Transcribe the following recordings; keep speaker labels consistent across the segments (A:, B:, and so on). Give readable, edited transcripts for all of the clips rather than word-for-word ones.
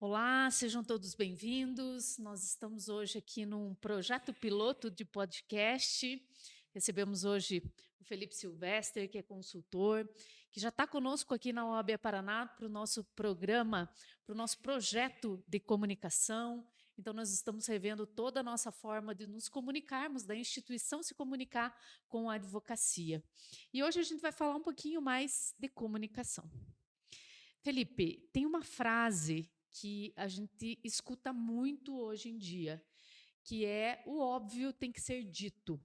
A: Olá, sejam todos bem-vindos. Nós estamos hoje aqui num projeto piloto de podcast. Recebemos hoje o Felipe Silvestre, que é consultor, que já está conosco aqui na OAB Paraná para o nosso programa, para o nosso projeto de comunicação. Então, nós estamos revendo toda a nossa forma de nos comunicarmos, da instituição se comunicar com a advocacia. E hoje a gente vai falar um pouquinho mais de comunicação. Felipe, tem uma frase que a gente escuta muito hoje em dia, que é o óbvio tem que ser dito.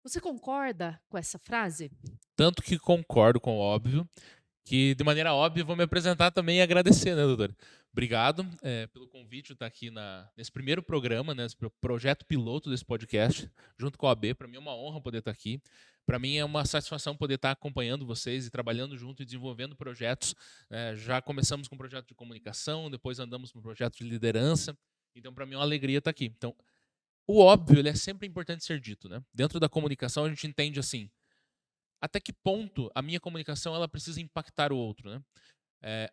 A: Você concorda com essa frase?
B: Tanto que concordo com o óbvio, que de maneira óbvia vou me apresentar também e agradecer, né, doutora? Obrigado pelo convite de estar aqui nesse primeiro programa, né, nesse projeto piloto desse podcast, junto com a OAB. Para mim é uma honra poder estar aqui. Para mim é uma satisfação poder estar acompanhando vocês e trabalhando junto e desenvolvendo projetos. Já começamos com um projeto de comunicação, depois andamos com um projeto de liderança. Então, para mim é uma alegria estar aqui. Então, o óbvio ele é sempre importante ser dito, né? Dentro da comunicação a gente entende assim, até que ponto a minha comunicação ela precisa impactar o outro, né?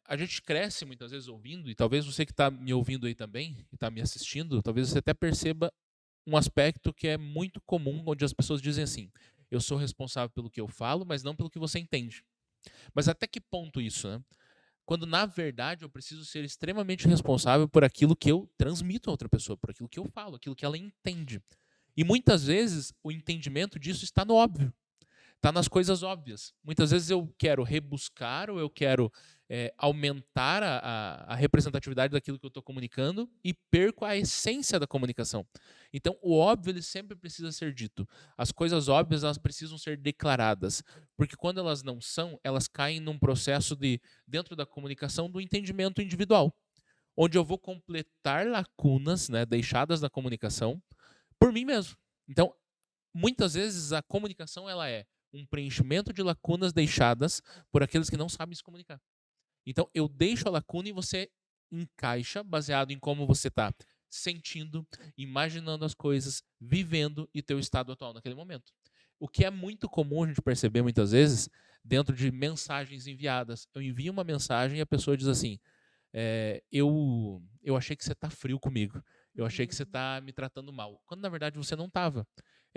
B: A gente cresce muitas vezes ouvindo, e talvez você que está me ouvindo aí também, e está me assistindo, talvez você até perceba um aspecto que é muito comum, onde as pessoas dizem assim, eu sou responsável pelo que eu falo, mas não pelo que você entende. Mas até que ponto isso, né? Quando, na verdade, eu preciso ser extremamente responsável por aquilo que eu transmito a outra pessoa, por aquilo que eu falo, aquilo que ela entende. E muitas vezes o entendimento disso está no óbvio. Está nas coisas óbvias. Muitas vezes eu quero rebuscar ou eu quero aumentar a representatividade daquilo que eu estou comunicando e perco a essência da comunicação. Então, o óbvio ele sempre precisa ser dito. As coisas óbvias elas precisam ser declaradas, porque quando elas não são, elas caem num processo de dentro da comunicação do entendimento individual, onde eu vou completar lacunas, né, deixadas na comunicação por mim mesmo. Então, muitas vezes a comunicação ela é um preenchimento de lacunas deixadas por aqueles que não sabem se comunicar. Então eu deixo a lacuna e você encaixa baseado em como você está sentindo, imaginando as coisas, vivendo e teu estado atual naquele momento. O que é muito comum a gente perceber muitas vezes dentro de mensagens enviadas. Eu envio uma mensagem e a pessoa diz assim: eu achei que você está frio comigo. Eu achei que você
A: Uhum.
B: está me tratando mal. Quando na verdade você não estava.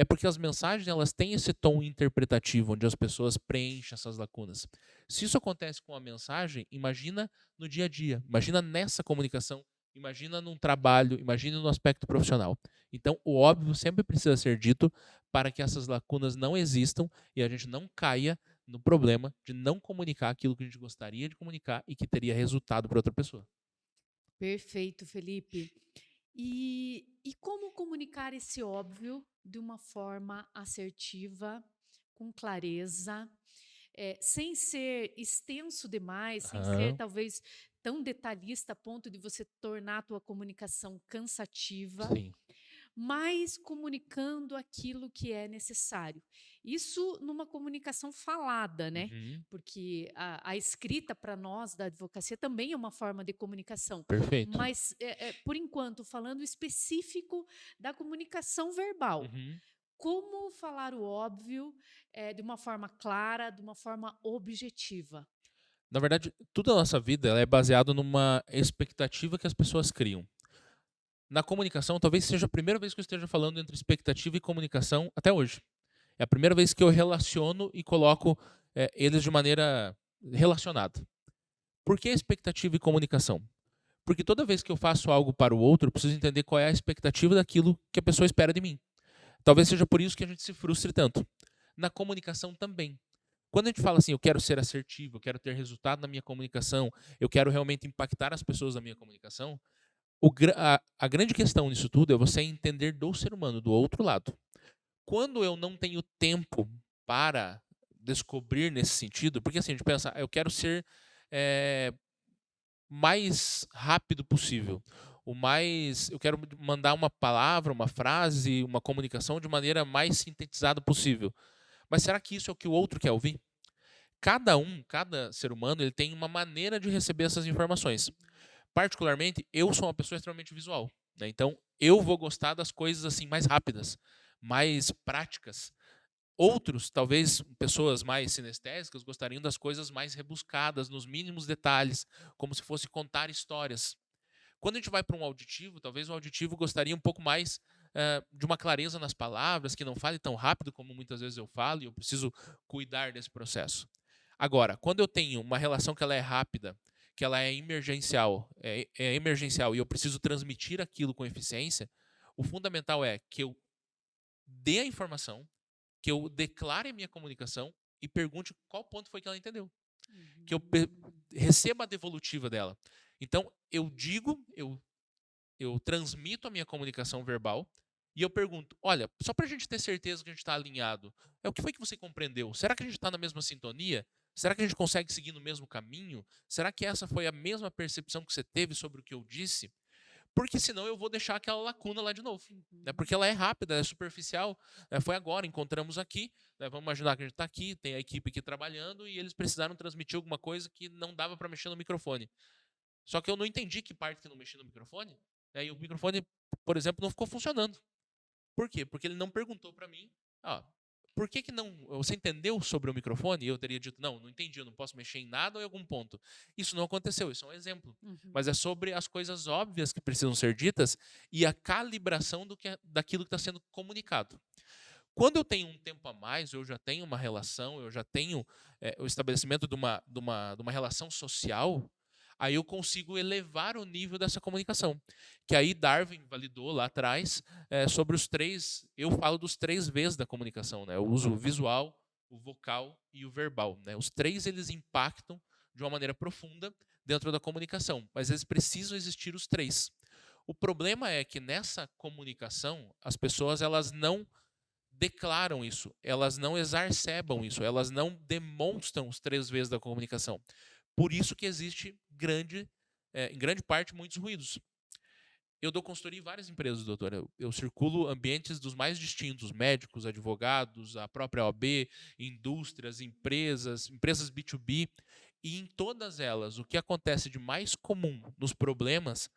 B: É porque as mensagens elas têm esse tom interpretativo, onde as pessoas preenchem essas lacunas. Se isso acontece com a mensagem, imagina no dia a dia, imagina nessa comunicação, imagina num trabalho, imagina no aspecto profissional. Então, o óbvio sempre precisa ser dito para que essas lacunas não existam e a gente não caia no problema de não comunicar aquilo que a gente gostaria de comunicar e que teria resultado para outra pessoa.
A: Perfeito, Felipe. E como comunicar esse óbvio de uma forma assertiva, com clareza, sem ser extenso demais, sem ser
B: Aham,
A: talvez tão detalhista a ponto de você tornar a tua comunicação cansativa,
B: sim.
A: mas comunicando aquilo que é necessário. Isso numa comunicação falada, né?
B: Uhum,
A: Porque a escrita para nós da advocacia também é uma forma de comunicação.
B: perfeito.
A: Mas, por enquanto, falando específico da comunicação verbal,
B: Uhum.
A: como falar o óbvio de uma forma clara, de uma forma objetiva?
B: Na verdade, tudo na nossa vida ela é baseado numa expectativa que as pessoas criam. Na comunicação, talvez seja a primeira vez que eu esteja falando entre expectativa e comunicação até hoje. É a primeira vez que eu relaciono e coloco eles de maneira relacionada. Por que expectativa e comunicação? Porque toda vez que eu faço algo para o outro, eu preciso entender qual é a expectativa daquilo que a pessoa espera de mim. Talvez seja por isso que a gente se frustre tanto. Na comunicação também. Quando a gente fala assim, eu quero ser assertivo, eu quero ter resultado na minha comunicação, eu quero realmente impactar as pessoas na minha comunicação, a grande questão nisso tudo é você entender do ser humano, do outro lado. Quando eu não tenho tempo para descobrir nesse sentido, porque assim, a gente pensa, eu quero ser é, mais rápido possível. Eu quero mandar uma palavra, uma frase, uma comunicação de maneira mais sintetizada possível. Mas será que isso é o que o outro quer ouvir? Cada ser humano, ele tem uma maneira de receber essas informações. Particularmente, eu sou uma pessoa extremamente visual, né? Então, eu vou gostar das coisas assim mais rápidas, mais práticas. Outros, talvez pessoas mais sinestésicas, gostariam das coisas mais rebuscadas, nos mínimos detalhes, como se fosse contar histórias. Quando a gente vai para um auditivo, talvez o auditivo gostaria um pouco mais de uma clareza nas palavras, que não fale tão rápido como muitas vezes eu falo, e eu preciso cuidar desse processo. Agora, quando eu tenho uma relação que ela é rápida, que ela é emergencial, emergencial e eu preciso transmitir aquilo com eficiência, o fundamental é que eu dê a informação, que eu declare a minha comunicação e pergunte qual ponto foi que ela entendeu. Que eu receba a devolutiva dela. Então, eu digo, eu transmito a minha comunicação verbal e eu pergunto, olha, só para a gente ter certeza que a gente está alinhado, o que foi que você compreendeu? Será que a gente está na mesma sintonia? Será que a gente consegue seguir no mesmo caminho? Será que essa foi a mesma percepção que você teve sobre o que eu disse? Porque senão eu vou deixar aquela lacuna lá de novo. Né? Porque ela é rápida, ela é superficial. Né? Foi agora, encontramos aqui. Né? Vamos imaginar que a gente está aqui, tem a equipe aqui trabalhando e eles precisaram transmitir alguma coisa que não dava para mexer no microfone. Só que eu não entendi que parte que não mexia no microfone. Né? E o microfone, por exemplo, não ficou funcionando. Por quê? Porque ele não perguntou para mim, por que não, você entendeu sobre o microfone? E eu teria dito, não entendi, eu não posso mexer em nada ou em algum ponto. Isso não aconteceu, isso é um exemplo. Mas é sobre as coisas óbvias que precisam ser ditas e a calibração daquilo que está sendo comunicado. Quando eu tenho um tempo a mais, eu já tenho uma relação, eu já tenho o estabelecimento de uma relação social, aí eu consigo elevar o nível dessa comunicação. Que aí Darwin validou lá atrás sobre os 3, eu falo dos 3 Vs da comunicação. Né? Eu uso o visual, o vocal e o verbal. Né? Os 3 eles impactam de uma maneira profunda dentro da comunicação, mas eles precisam existir os 3. O problema é que nessa comunicação, as pessoas elas não declaram isso, elas não exacerbam isso, elas não demonstram os 3 Vs da comunicação. Por isso que existe, em grande parte, muitos ruídos. Eu dou consultoria em várias empresas, doutor. Eu circulo ambientes dos mais distintos, médicos, advogados, a própria OAB, indústrias, empresas B2B. E em todas elas, o que acontece de mais comum nos problemas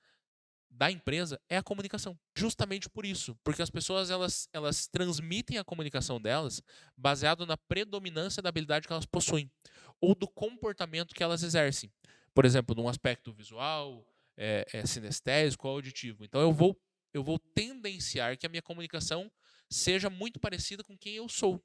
B: da empresa é a comunicação. Justamente por isso, porque as pessoas elas transmitem a comunicação delas baseado na predominância da habilidade que elas possuem ou do comportamento que elas exercem. Por exemplo, num aspecto visual, sinestésico ou auditivo. Então eu vou tendenciar que a minha comunicação seja muito parecida com quem eu sou,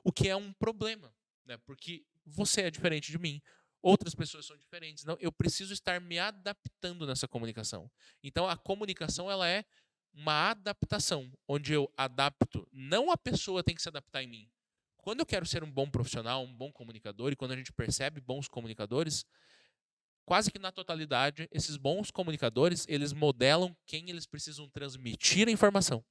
B: o que é um problema, né? Porque você é diferente de mim. Outras pessoas são diferentes. Não, eu preciso estar me adaptando nessa comunicação. Então, a comunicação ela é uma adaptação, onde eu adapto. Não a pessoa tem que se adaptar em mim. Quando eu quero ser um bom profissional, um bom comunicador, e quando a gente percebe bons comunicadores, quase que na totalidade, esses bons comunicadores, eles modelam quem eles precisam transmitir a informação.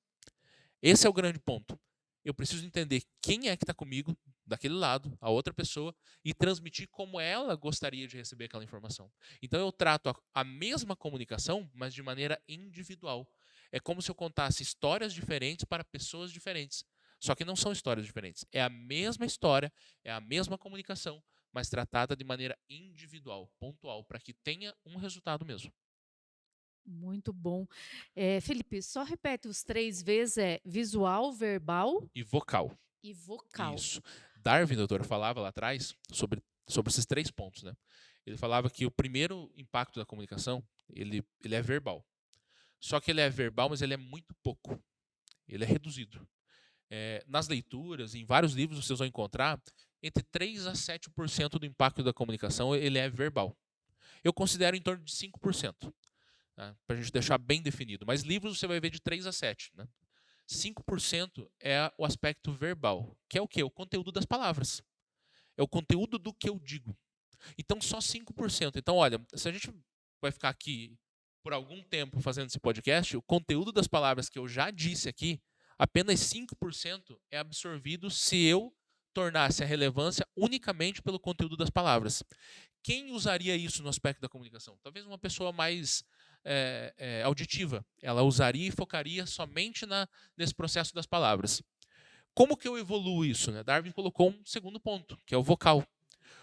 B: Esse é o grande ponto. Eu preciso entender quem é que está comigo, daquele lado, a outra pessoa, e transmitir como ela gostaria de receber aquela informação. Então eu trato a mesma comunicação, mas de maneira individual. É como se eu contasse histórias diferentes para pessoas diferentes. Só que não são histórias diferentes. É a mesma história, é a mesma comunicação, mas tratada de maneira individual, pontual, para que tenha um resultado mesmo.
A: Muito bom. Felipe, só repete os 3 Vs, visual, verbal
B: E vocal.
A: e vocal.
B: Isso. Darwin, doutor, falava lá atrás sobre esses 3 pontos. Né? Ele falava que o primeiro impacto da comunicação, ele é verbal. Só que ele é verbal, mas ele é muito pouco. Ele é reduzido. Nas leituras, em vários livros vocês vão encontrar, entre 3 a 7% do impacto da comunicação ele é verbal. Eu considero em torno de 5%. Tá? Para a gente deixar bem definido. Mas livros você vai ver de 3 a 7. Né? 5% é o aspecto verbal, que é o quê? O conteúdo das palavras. É o conteúdo do que eu digo. Então, só 5%. Então, olha, se a gente vai ficar aqui por algum tempo fazendo esse podcast, o conteúdo das palavras que eu já disse aqui, apenas 5% é absorvido se eu tornasse a relevância unicamente pelo conteúdo das palavras. Quem usaria isso no aspecto da comunicação? Talvez uma pessoa mais auditiva. Ela usaria e focaria somente nesse processo das palavras. Como que eu evoluo isso? Né? Darwin colocou um segundo ponto, que é o vocal.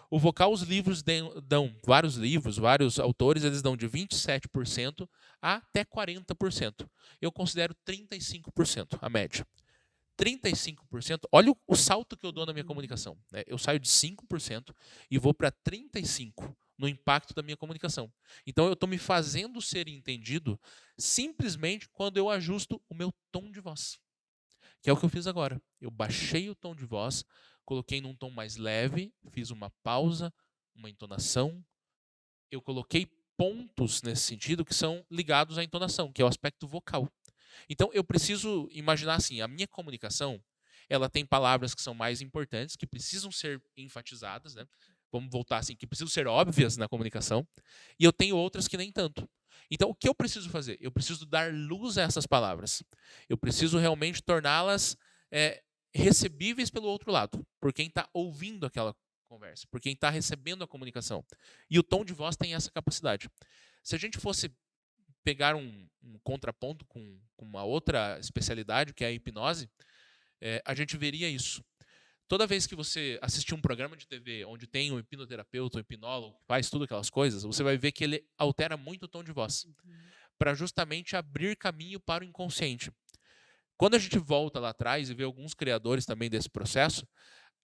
B: O vocal, os livros dão, vários livros, vários autores, eles dão de 27% a até 40%. Eu considero 35% a média. 35%, olha o salto que eu dou na minha comunicação, né? Eu saio de 5% e vou para 35% no impacto da minha comunicação. Então, eu estou me fazendo ser entendido simplesmente quando eu ajusto o meu tom de voz, que é o que eu fiz agora. Eu baixei o tom de voz, coloquei num tom mais leve, fiz uma pausa, uma entonação, eu coloquei pontos nesse sentido que são ligados à entonação, que é o aspecto vocal. Então, eu preciso imaginar assim, a minha comunicação, ela tem palavras que são mais importantes, que precisam ser enfatizadas, né? Vamos voltar assim, que precisam ser óbvias na comunicação, e eu tenho outras que nem tanto. Então, o que eu preciso fazer? Eu preciso dar luz a essas palavras. Eu preciso realmente torná-las recebíveis pelo outro lado, por quem está ouvindo aquela conversa, por quem está recebendo a comunicação. E o tom de voz tem essa capacidade. Se a gente fosse pegar um contraponto com uma outra especialidade, que é a hipnose, a gente veria isso. Toda vez que você assistir um programa de TV onde tem um hipnoterapeuta, um hipnólogo, que faz tudo aquelas coisas, você vai ver que ele altera muito o tom de voz, para justamente abrir caminho para o inconsciente. Quando a gente volta lá atrás e vê alguns criadores também desse processo,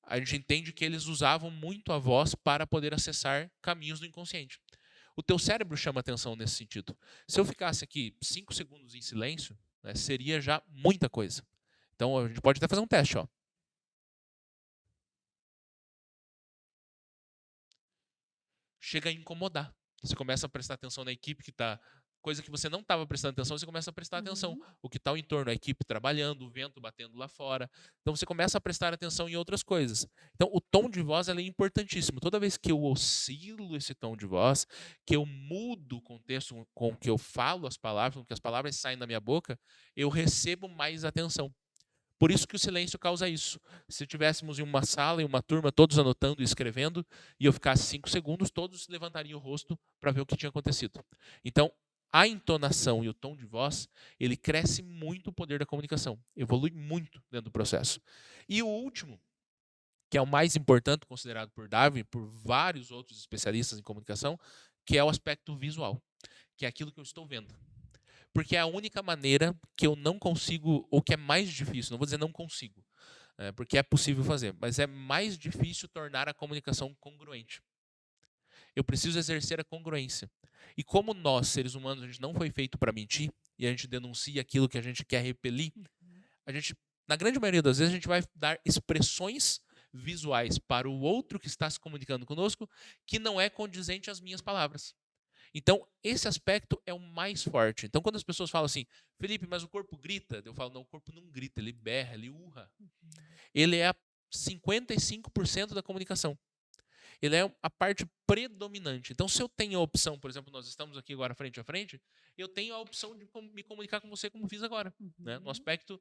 B: a gente entende que eles usavam muito a voz para poder acessar caminhos do inconsciente. O teu cérebro chama atenção nesse sentido. Se eu ficasse aqui 5 segundos em silêncio, né, seria já muita coisa. Então a gente pode até fazer um teste. Ó. Chega a incomodar. Você começa a prestar atenção na equipe que está... Coisa que você não estava prestando atenção, você começa a prestar atenção. O que está ao entorno, a equipe trabalhando, o vento batendo lá fora. Então você começa a prestar atenção em outras coisas. Então o tom de voz é importantíssimo. Toda vez que eu oscilo esse tom de voz, que eu mudo o contexto com que eu falo as palavras, com que as palavras saem da minha boca, eu recebo mais atenção. Por isso que o silêncio causa isso. Se tivéssemos em uma sala, em uma turma, todos anotando e escrevendo, e eu ficasse 5 segundos, todos levantariam o rosto para ver o que tinha acontecido. Então, a entonação e o tom de voz, ele cresce muito o poder da comunicação. Evolui muito dentro do processo. E o último, que é o mais importante, considerado por Darwin e por vários outros especialistas em comunicação, que é o aspecto visual, que é aquilo que eu estou vendo. Porque é a única maneira que eu não consigo, ou que é mais difícil, não vou dizer não consigo, porque é possível fazer, mas é mais difícil tornar a comunicação congruente. Eu preciso exercer a congruência. E como nós, seres humanos, a gente não foi feito para mentir, e a gente denuncia aquilo que a gente quer repelir, a gente, na grande maioria das vezes, a gente vai dar expressões visuais para o outro que está se comunicando conosco que não é condizente às minhas palavras. Então, esse aspecto é o mais forte. Então, quando as pessoas falam assim, Felipe, mas o corpo grita, eu falo, não, o corpo não grita, ele berra, ele urra. Ele é 55% da comunicação. Ele é a parte predominante. Então, se eu tenho a opção, por exemplo, nós estamos aqui agora frente a frente, eu tenho a opção de me comunicar com você como fiz agora, né? No aspecto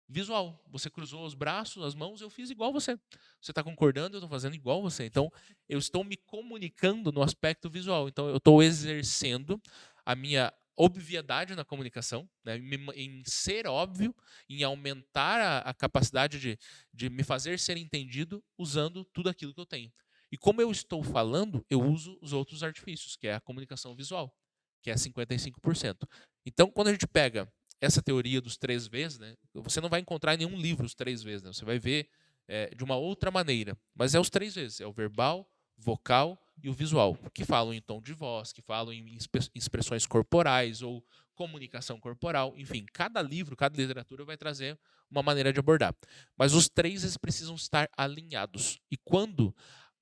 B: visual. Você cruzou os braços, as mãos, eu fiz igual você. Você está concordando, eu estou fazendo igual você. Então, eu estou me comunicando no aspecto visual. Então, eu estou exercendo a minha obviedade na comunicação, né? Em ser óbvio, em aumentar a capacidade de me fazer ser entendido usando tudo aquilo que eu tenho. E como eu estou falando, eu uso os outros artifícios, que é a comunicação visual, que é 55%. Então, quando a gente pega essa teoria dos 3 Vs, né, você não vai encontrar em nenhum livro os 3 Vs. Né, você vai ver de uma outra maneira. Mas é os 3 Vs. É o verbal, vocal e o visual, que falam em tom de voz, que falam em expressões corporais ou comunicação corporal. Enfim, cada livro, cada literatura vai trazer uma maneira de abordar. Mas os 3 eles precisam estar alinhados. E quando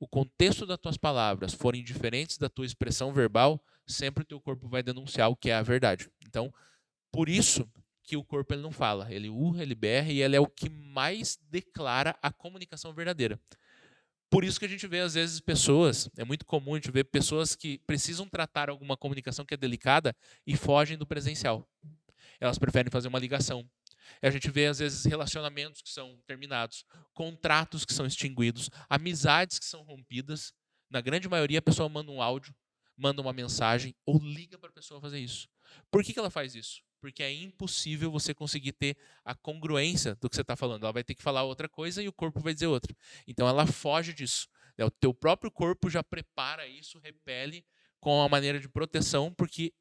B: o contexto das tuas palavras forem diferentes da tua expressão verbal, sempre o teu corpo vai denunciar o que é a verdade. Então, por isso que o corpo ele não fala. Ele urra, ele berra e ele é o que mais declara a comunicação verdadeira. Por isso que a gente vê, às vezes, pessoas, é muito comum a gente ver pessoas que precisam tratar alguma comunicação que é delicada e fogem do presencial. Elas preferem fazer uma ligação. A gente vê, às vezes, relacionamentos que são terminados, contratos que são extinguidos, amizades que são rompidas. Na grande maioria, a pessoa manda um áudio, manda uma mensagem ou liga para a pessoa fazer isso. Por que ela faz isso? Porque é impossível você conseguir ter a congruência do que você está falando. Ela vai ter que falar outra coisa e o corpo vai dizer outra. Então, ela foge disso. O teu próprio corpo já prepara isso, repele com uma maneira de proteção, porque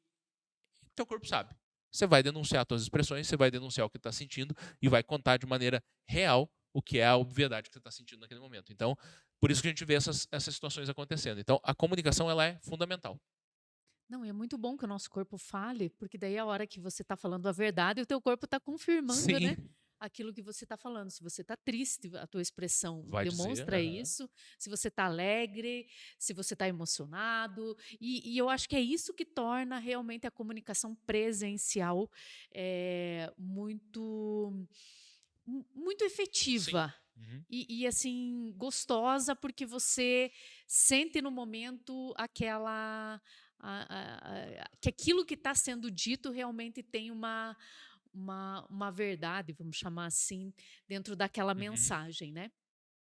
B: o teu corpo sabe. você vai denunciar as suas expressões, você vai denunciar o que está sentindo e vai contar de maneira real o que é a obviedade que você está sentindo naquele momento. Então, por isso que a gente vê essas situações acontecendo. Então, a comunicação ela é fundamental.
A: Não, é muito bom que o nosso corpo fale, porque daí a hora que você está falando a verdade, o teu corpo está confirmando, né,
B: Sim,
A: aquilo que você está falando. Se você está triste, a tua expressão
B: vai dizer.
A: demonstra
B: Aham.
A: isso. Se você está alegre, se você está emocionado. E eu acho que é isso que torna realmente a comunicação presencial muito
B: Sim.
A: efetiva.
B: Uhum.
A: Assim, gostosa, porque você sente no momento que aquilo que está sendo dito realmente tem uma verdade, vamos chamar assim, dentro daquela
B: Uhum.
A: mensagem, né?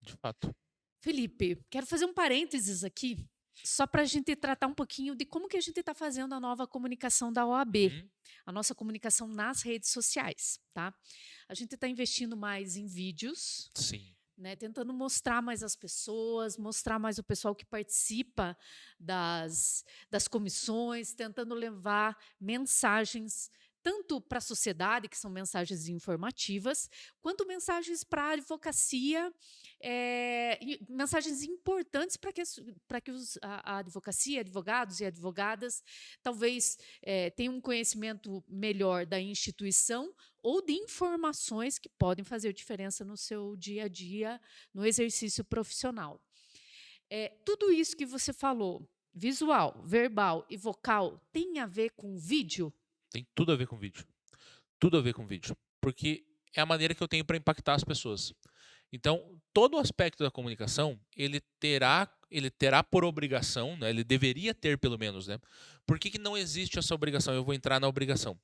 B: De fato.
A: Felipe, quero fazer um parênteses aqui, só para a gente tratar um pouquinho de como que a gente está fazendo a nova comunicação da OAB,
B: Uhum.
A: a nossa comunicação nas redes sociais, tá? A gente está investindo mais em vídeos,
B: Sim.
A: né, tentando mostrar mais as pessoas, mostrar mais o pessoal que participa das comissões, tentando levar mensagens tanto para a sociedade, que são mensagens informativas, quanto mensagens para a advocacia, e mensagens importantes para que a advocacia, advogados e advogadas, talvez tenham um conhecimento melhor da instituição ou de informações que podem fazer diferença no seu dia a dia, no exercício profissional. Tudo isso que você falou, visual, verbal e vocal, tem a ver com vídeo?
B: Tem tudo a ver com vídeo. Tudo a ver com vídeo. Porque é a maneira que eu tenho para impactar as pessoas. Então, todo o aspecto da comunicação, ele terá por obrigação, né, ele deveria ter pelo menos, né? Por que não existe essa obrigação? Eu vou entrar na obrigação.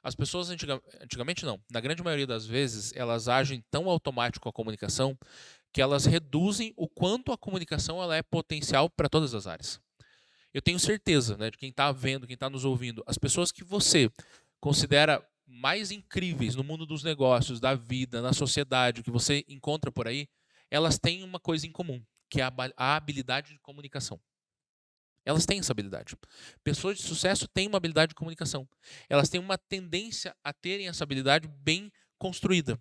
B: As pessoas antigamente não, na grande maioria das vezes, elas agem tão automático com a comunicação que elas reduzem o quanto a comunicação ela é potencial para todas as áreas. Eu tenho certeza, né, de quem está vendo, quem está nos ouvindo, as pessoas que você considera mais incríveis no mundo dos negócios, da vida, na sociedade, que você encontra por aí, elas têm uma coisa em comum, que é a habilidade de comunicação. Elas têm essa habilidade. Pessoas de sucesso têm uma habilidade de comunicação. Elas têm uma tendência a terem essa habilidade bem construída.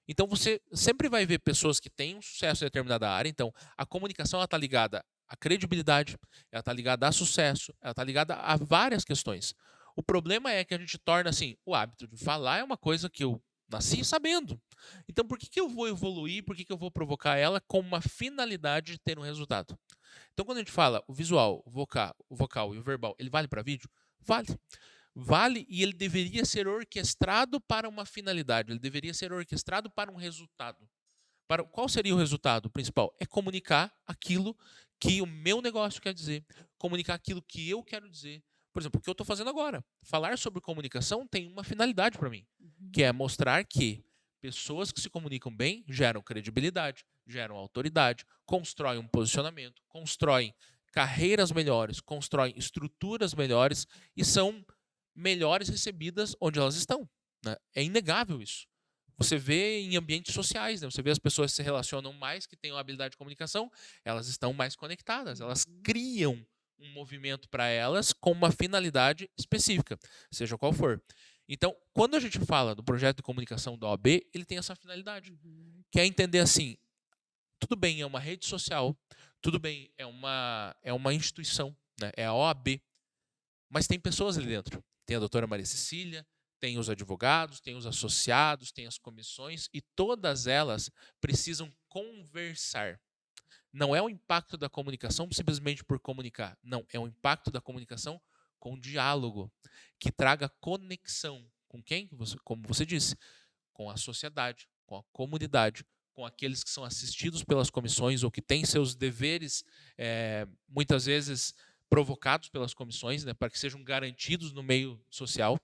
B: Então você sempre vai ver pessoas que têm um sucesso em determinada área. Então a comunicação está ligada à credibilidade, ela está ligada a sucesso, ela está ligada a várias questões. O problema é que a gente torna assim, o hábito de falar é uma coisa que eu nasci sabendo. Então por que eu vou evoluir, por que eu vou provocar ela com uma finalidade de ter um resultado? Então quando a gente fala o visual, o vocal e o verbal, ele vale para vídeo? Vale. Vale e ele deveria ser orquestrado para uma finalidade, ele deveria ser orquestrado para um resultado. Qual seria o resultado principal? É comunicar aquilo que o meu negócio quer dizer, comunicar aquilo que eu quero dizer. Por exemplo, o que eu estou fazendo agora. Falar sobre comunicação tem uma finalidade para mim, que
A: Uhum.
B: é mostrar que pessoas que se comunicam bem geram credibilidade, geram autoridade, constroem um posicionamento, constroem carreiras melhores, constroem estruturas melhores e são melhores recebidas onde elas estão. Né? É inegável isso. Você vê em ambientes sociais, né? Você vê as pessoas que se relacionam mais, que têm uma habilidade de comunicação, elas estão mais conectadas, elas
A: Uhum.
B: criam um movimento para elas com uma finalidade específica, seja qual for. Então, quando a gente fala do projeto de comunicação da OAB, ele tem essa finalidade,
A: Uhum.
B: que é entender assim, tudo bem, é uma rede social, tudo bem, é uma instituição, né? É a OAB, mas tem pessoas ali dentro. Tem a doutora Maria Cecília, tem os advogados, tem os associados, tem as comissões e todas elas precisam conversar. Não é o impacto da comunicação simplesmente por comunicar. Não, é o impacto da comunicação com diálogo, que traga conexão com quem? Como você disse, com a sociedade, com a comunidade, com aqueles que são assistidos pelas comissões ou que têm seus deveres, muitas vezes provocados pelas comissões, né, para que sejam garantidos no meio social,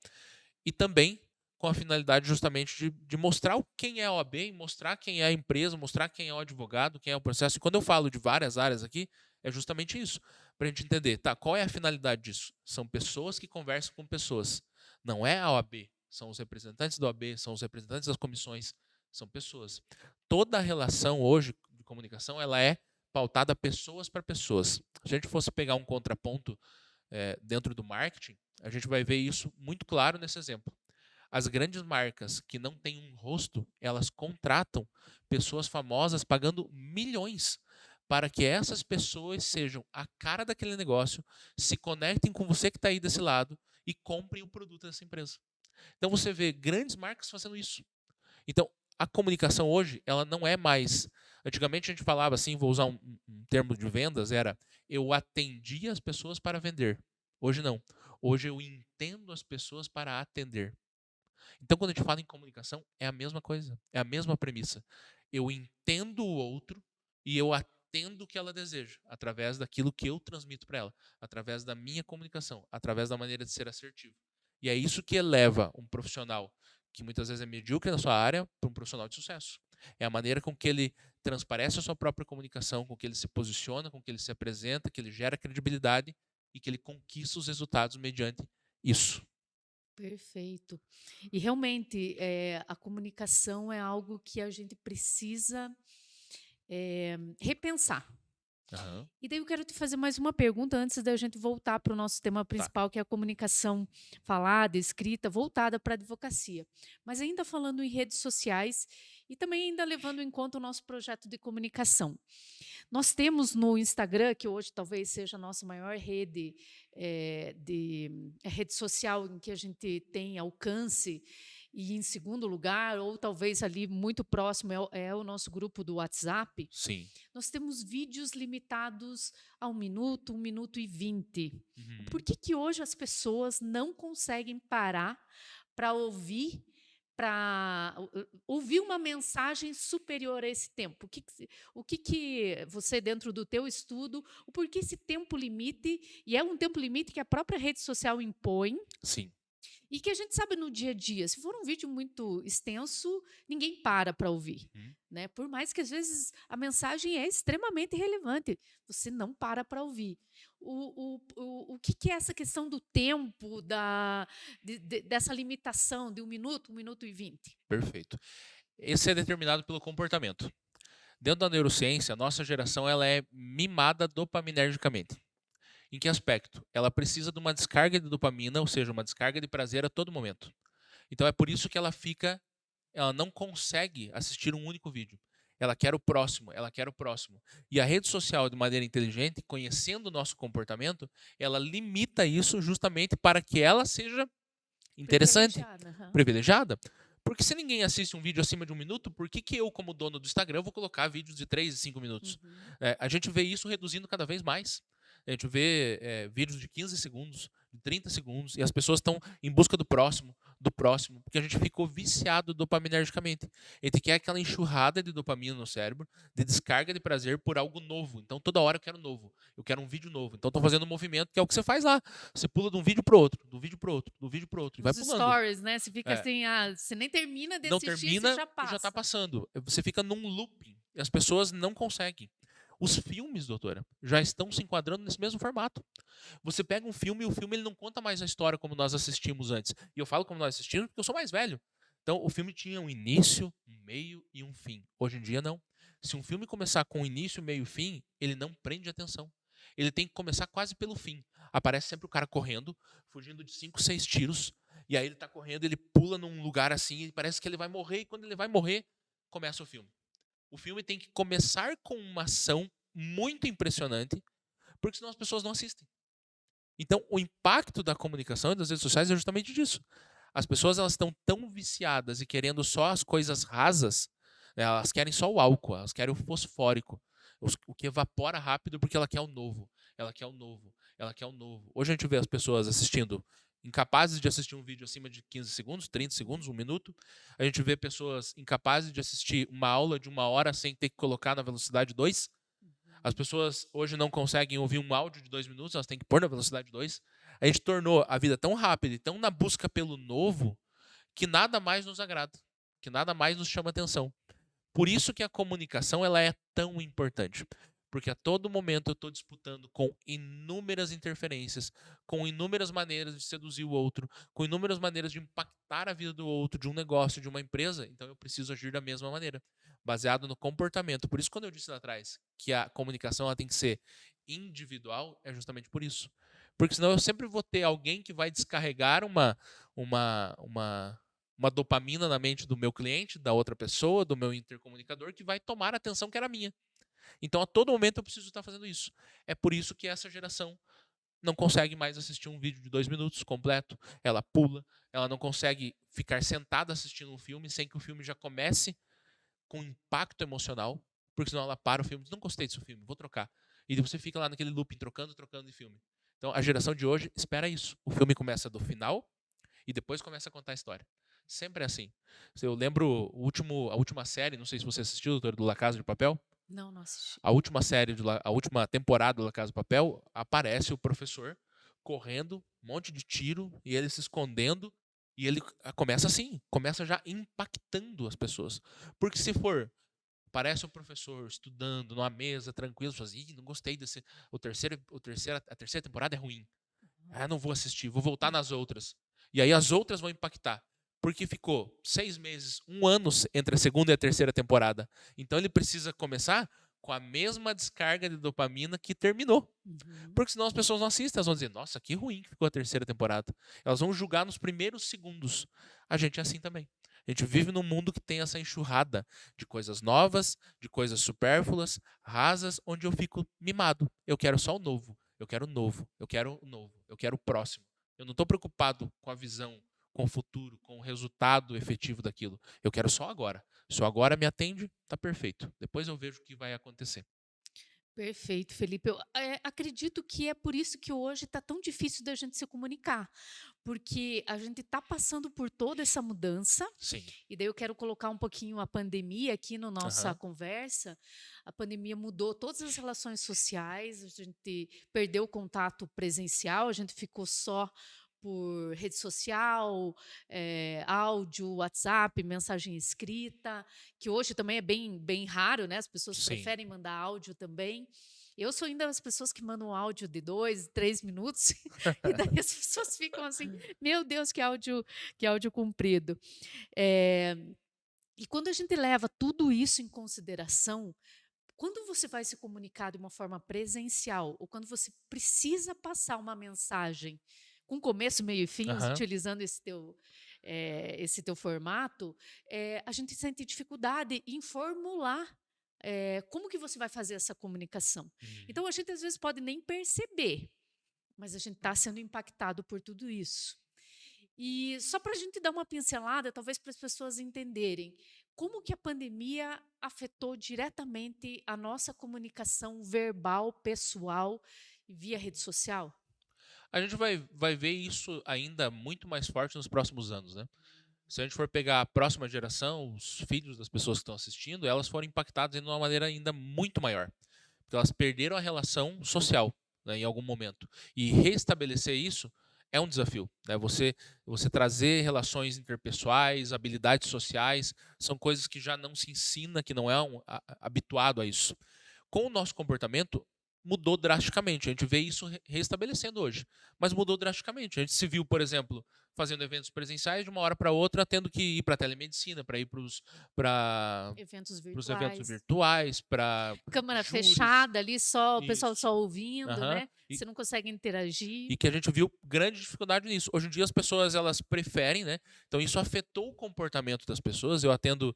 B: e também com a finalidade justamente de mostrar quem é a OAB, mostrar quem é a empresa, mostrar quem é o advogado, quem é o processo. E quando eu falo de várias áreas aqui, é justamente isso, para a gente entender, tá, qual é a finalidade disso? São pessoas que conversam com pessoas, não é a OAB, são os representantes da OAB, são os representantes das comissões, são pessoas. Toda a relação hoje de comunicação, ela é pautada pessoas para pessoas. Se a gente fosse pegar um contraponto dentro do marketing, a gente vai ver isso muito claro nesse exemplo. As grandes marcas que não têm um rosto, elas contratam pessoas famosas pagando milhões para que essas pessoas sejam a cara daquele negócio, se conectem com você que está aí desse lado e comprem o produto dessa empresa. Então você vê grandes marcas fazendo isso. Então a comunicação hoje, ela não é mais... Antigamente a gente falava assim, vou usar um termo de vendas, era eu atendia as pessoas para vender. Hoje não. Hoje eu entendo as pessoas para atender. Então, quando a gente fala em comunicação, é a mesma coisa, é a mesma premissa. Eu entendo o outro e eu atendo o que ela deseja, através daquilo que eu transmito para ela, através da minha comunicação, através da maneira de ser assertivo. E é isso que eleva um profissional que muitas vezes é medíocre na sua área para um profissional de sucesso. É a maneira com que ele transparece a sua própria comunicação, com que ele se posiciona, com que ele se apresenta, que ele gera credibilidade e que ele conquista os resultados mediante isso.
A: Perfeito. E realmente, a comunicação é algo que a gente precisa repensar.
B: Aham.
A: E daí eu quero te fazer mais uma pergunta antes da gente voltar para o nosso tema
B: Tá.
A: principal, que é a comunicação falada, escrita, voltada para a advocacia. Mas ainda falando em redes sociais e também ainda levando em conta o nosso projeto de comunicação. Nós temos no Instagram, que hoje talvez seja a nossa maior rede rede social em que a gente tem alcance, e em segundo lugar, ou talvez ali muito próximo, é o nosso grupo do WhatsApp.
B: Sim.
A: Nós temos vídeos limitados a 1 minuto e 20.
B: Uhum.
A: Por que hoje as pessoas não conseguem parar para ouvir uma mensagem superior a esse tempo? O que você, dentro do teu estudo, o porquê esse tempo limite, e é um tempo limite que a própria rede social impõe,
B: Sim.
A: e que a gente sabe no dia a dia, se for um vídeo muito extenso, ninguém para ouvir.
B: Uhum.
A: Né? Por mais que às vezes a mensagem é extremamente relevante, você não para ouvir. O que é essa questão do tempo, dessa limitação de 1 minuto e 20?
B: Perfeito. Esse é determinado pelo comportamento. Dentro da neurociência, a nossa geração ela é mimada dopaminergicamente. Em que aspecto? Ela precisa de uma descarga de dopamina, ou seja, uma descarga de prazer a todo momento. Então é por isso que ela não consegue assistir um único vídeo. Ela quer o próximo, ela quer o próximo. E a rede social, de maneira inteligente, conhecendo o nosso comportamento, ela limita isso justamente para que ela seja interessante,
A: Privilegiada.
B: privilegiada. Porque se ninguém assiste um vídeo acima de 1 minuto, por que eu, como dono do Instagram, vou colocar vídeos de 3 e 5 minutos?
A: Uhum.
B: A gente vê isso reduzindo cada vez mais. A gente vê vídeos de 15 segundos, de 30 segundos, e as pessoas estão em busca do próximo, porque a gente ficou viciado dopaminergicamente. A gente quer aquela enxurrada de dopamina no cérebro, de descarga de prazer por algo novo. Então, toda hora eu quero novo, eu quero um vídeo novo. Então, estou fazendo um movimento que é o que você faz lá. Você pula de um vídeo para outro, do vídeo para outro, do vídeo para outro, e vai
A: Os
B: pulando.
A: stories, né? Você fica
B: É.
A: assim, você nem termina de
B: Não
A: assistir,
B: termina
A: você já
B: e já está
A: passa.
B: passando. Você fica num looping e as pessoas não conseguem. Os filmes, doutora, já estão se enquadrando nesse mesmo formato. Você pega um filme e o filme ele não conta mais a história como nós assistimos antes. E eu falo como nós assistimos porque eu sou mais velho. Então, o filme tinha um início, um meio e um fim. Hoje em dia, não. Se um filme começar com início, meio e fim, ele não prende atenção. Ele tem que começar quase pelo fim. Aparece sempre o cara correndo, fugindo de 5, 6 tiros. E aí ele tá correndo, ele pula num lugar assim, e parece que ele vai morrer. E quando ele vai morrer, começa o filme. O filme tem que começar com uma ação muito impressionante, porque senão as pessoas não assistem. Então, o impacto da comunicação e das redes sociais é justamente disso. As pessoas elas estão tão viciadas e querendo só as coisas rasas, né, elas querem só o álcool, elas querem o fosfórico, o que evapora rápido porque ela quer o novo, ela quer o novo, ela quer o novo. Hoje a gente vê as pessoas assistindo, incapazes de assistir um vídeo acima de 15 segundos, 30 segundos, 1 minuto. A gente vê pessoas incapazes de assistir uma aula de 1 hora sem ter que colocar na velocidade 2. As pessoas hoje não conseguem ouvir um áudio de 2 minutos, elas têm que pôr na velocidade 2. A gente tornou a vida tão rápida e tão na busca pelo novo que nada mais nos agrada, que nada mais nos chama atenção. Por isso que a comunicação ela é tão importante. Porque a todo momento eu estou disputando com inúmeras interferências, com inúmeras maneiras de seduzir o outro, com inúmeras maneiras de impactar a vida do outro, de um negócio, de uma empresa. Então eu preciso agir da mesma maneira, baseado no comportamento. Por isso, quando eu disse lá atrás que a comunicação ela tem que ser individual, é justamente por isso. Porque senão eu sempre vou ter alguém que vai descarregar uma uma dopamina na mente do meu cliente, da outra pessoa, do meu intercomunicador, que vai tomar a atenção que era minha. Então, a todo momento eu preciso estar fazendo isso. É por isso que essa geração não consegue mais assistir um vídeo de 2 minutos completo. Ela pula, ela não consegue ficar sentada assistindo um filme sem que o filme já comece com impacto emocional, porque senão ela para o filme, não gostei desse filme, vou trocar. E você fica lá naquele looping, trocando de filme. Então, a geração de hoje espera isso. O filme começa do final e depois começa a contar a história. Sempre é assim. Eu lembro a última série, não sei se você assistiu, doutor, do La Casa de Papel.
A: Não assisti.
B: A última série, a última temporada do La Casa de Papel, aparece o professor correndo, um monte de tiro, e ele se escondendo, e ele começa assim, começa já impactando as pessoas. Porque se for, parece o professor estudando numa mesa, tranquilo, assim, não gostei desse, a terceira temporada é ruim. Ah, não vou assistir, vou voltar nas outras. E aí as outras vão impactar. Porque ficou 6 meses, 1 ano entre a segunda e a terceira temporada. Então ele precisa começar com a mesma descarga de dopamina que terminou. Porque senão as pessoas não assistem, elas vão dizer, nossa, que ruim que ficou a terceira temporada. Elas vão julgar nos primeiros segundos. A gente é assim também. A gente vive num mundo que tem essa enxurrada de coisas novas, de coisas supérfluas, rasas, onde eu fico mimado. Eu quero só o novo. Eu quero o novo. Eu quero o novo. Eu quero o próximo. Eu não estou preocupado com a visão, com o futuro, com o resultado efetivo daquilo. Eu quero só agora. Se o agora me atende, tá perfeito. Depois eu vejo o que vai acontecer.
A: Perfeito, Felipe. Eu acredito que é por isso que hoje está tão difícil da gente se comunicar, porque a gente está passando por toda essa mudança,
B: Sim.
A: e daí eu quero colocar um pouquinho a pandemia aqui na nossa
B: Aham.
A: conversa. A pandemia mudou todas as relações sociais, a gente perdeu o contato presencial, a gente ficou só por rede social, áudio, WhatsApp, mensagem escrita, que hoje também é bem raro, né? As pessoas
B: Sim.
A: preferem mandar áudio também. Eu sou ainda das pessoas que mandam áudio de 2, 3 minutos, e daí as pessoas ficam assim, meu Deus, que áudio comprido. Eh, e quando a gente leva tudo isso em consideração, quando você vai se comunicar de uma forma presencial, ou quando você precisa passar uma mensagem com começo, meio e fim,
B: Aham.
A: utilizando esse teu formato, a gente sente dificuldade em formular como que você vai fazer essa comunicação.
B: Uhum.
A: Então, a gente às vezes pode nem perceber, mas a gente está sendo impactado por tudo isso. E só para a gente dar uma pincelada, talvez para as pessoas entenderem, como que a pandemia afetou diretamente a nossa comunicação verbal, pessoal, via rede social?
B: A gente vai ver isso ainda muito mais forte nos próximos anos, né? Se a gente for pegar a próxima geração, os filhos das pessoas que estão assistindo, elas foram impactadas de uma maneira ainda muito maior. Porque elas perderam a relação social, né, em algum momento. E restabelecer isso é um desafio. Né? Você trazer relações interpessoais, habilidades sociais, são coisas que já não se ensina, que não é habituado a isso. Com o nosso comportamento, mudou drasticamente. A gente vê isso restabelecendo hoje, mas mudou drasticamente. A gente se viu, por exemplo, fazendo eventos presenciais de uma hora para outra, tendo que ir para a telemedicina, para ir para os
A: Eventos
B: eventos
A: virtuais,
B: virtuais, para
A: câmara
B: júris.
A: fechada ali, só o pessoal
B: Isso.
A: só ouvindo,
B: Aham.
A: né? Você não consegue interagir.
B: E que a gente viu grande dificuldade nisso. Hoje em dia as pessoas elas preferem, né? Então isso afetou o comportamento das pessoas. Eu atendo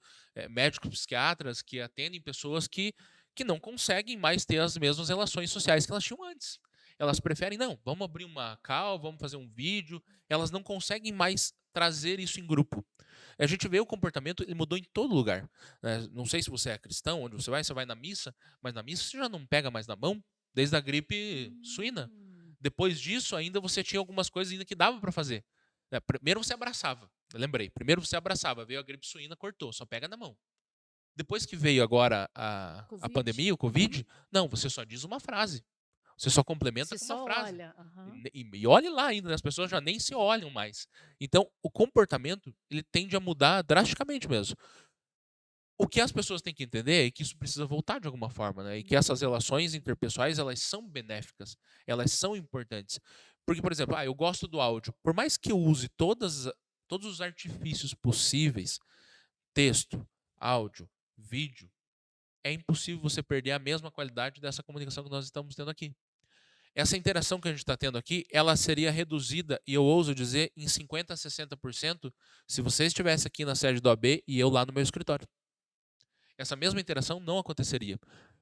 B: médicos psiquiatras que atendem pessoas que não conseguem mais ter as mesmas relações sociais que elas tinham antes. Elas preferem, não, vamos abrir uma call, vamos fazer um vídeo. Elas não conseguem mais trazer isso em grupo. A gente vê o comportamento, ele mudou em todo lugar. Né? Não sei se você é cristão, onde você vai na missa, mas na missa você já não pega mais na mão, desde a gripe suína.
A: Hum.
B: Depois disso, ainda você tinha algumas coisas ainda que dava para fazer. Né? Primeiro você abraçava, eu lembrei. Primeiro você abraçava, veio a gripe suína, cortou, só pega na mão. Depois que veio agora a
A: Covid?
B: pandemia, o Covid, não, você só diz uma frase. Você só complementa
A: Você
B: com uma
A: só
B: frase.
A: olha. Aham.
B: E olhe lá ainda, né? As pessoas já nem se olham mais. Então, o comportamento, ele tende a mudar drasticamente mesmo. O que as pessoas têm que entender é que isso precisa voltar de alguma forma, né? E que essas relações interpessoais, elas são benéficas, elas são importantes. Porque, por exemplo, eu gosto do áudio. Por mais que eu use todos os artifícios possíveis, texto, áudio, vídeo, é impossível você perder a mesma qualidade dessa comunicação que nós estamos tendo aqui. essa interação que a gente está tendo aqui, ela seria reduzida, e eu ouso dizer, em 50% a 60%, se você estivesse aqui na sede do AB e eu lá no meu escritório. Essa mesma interação não aconteceria.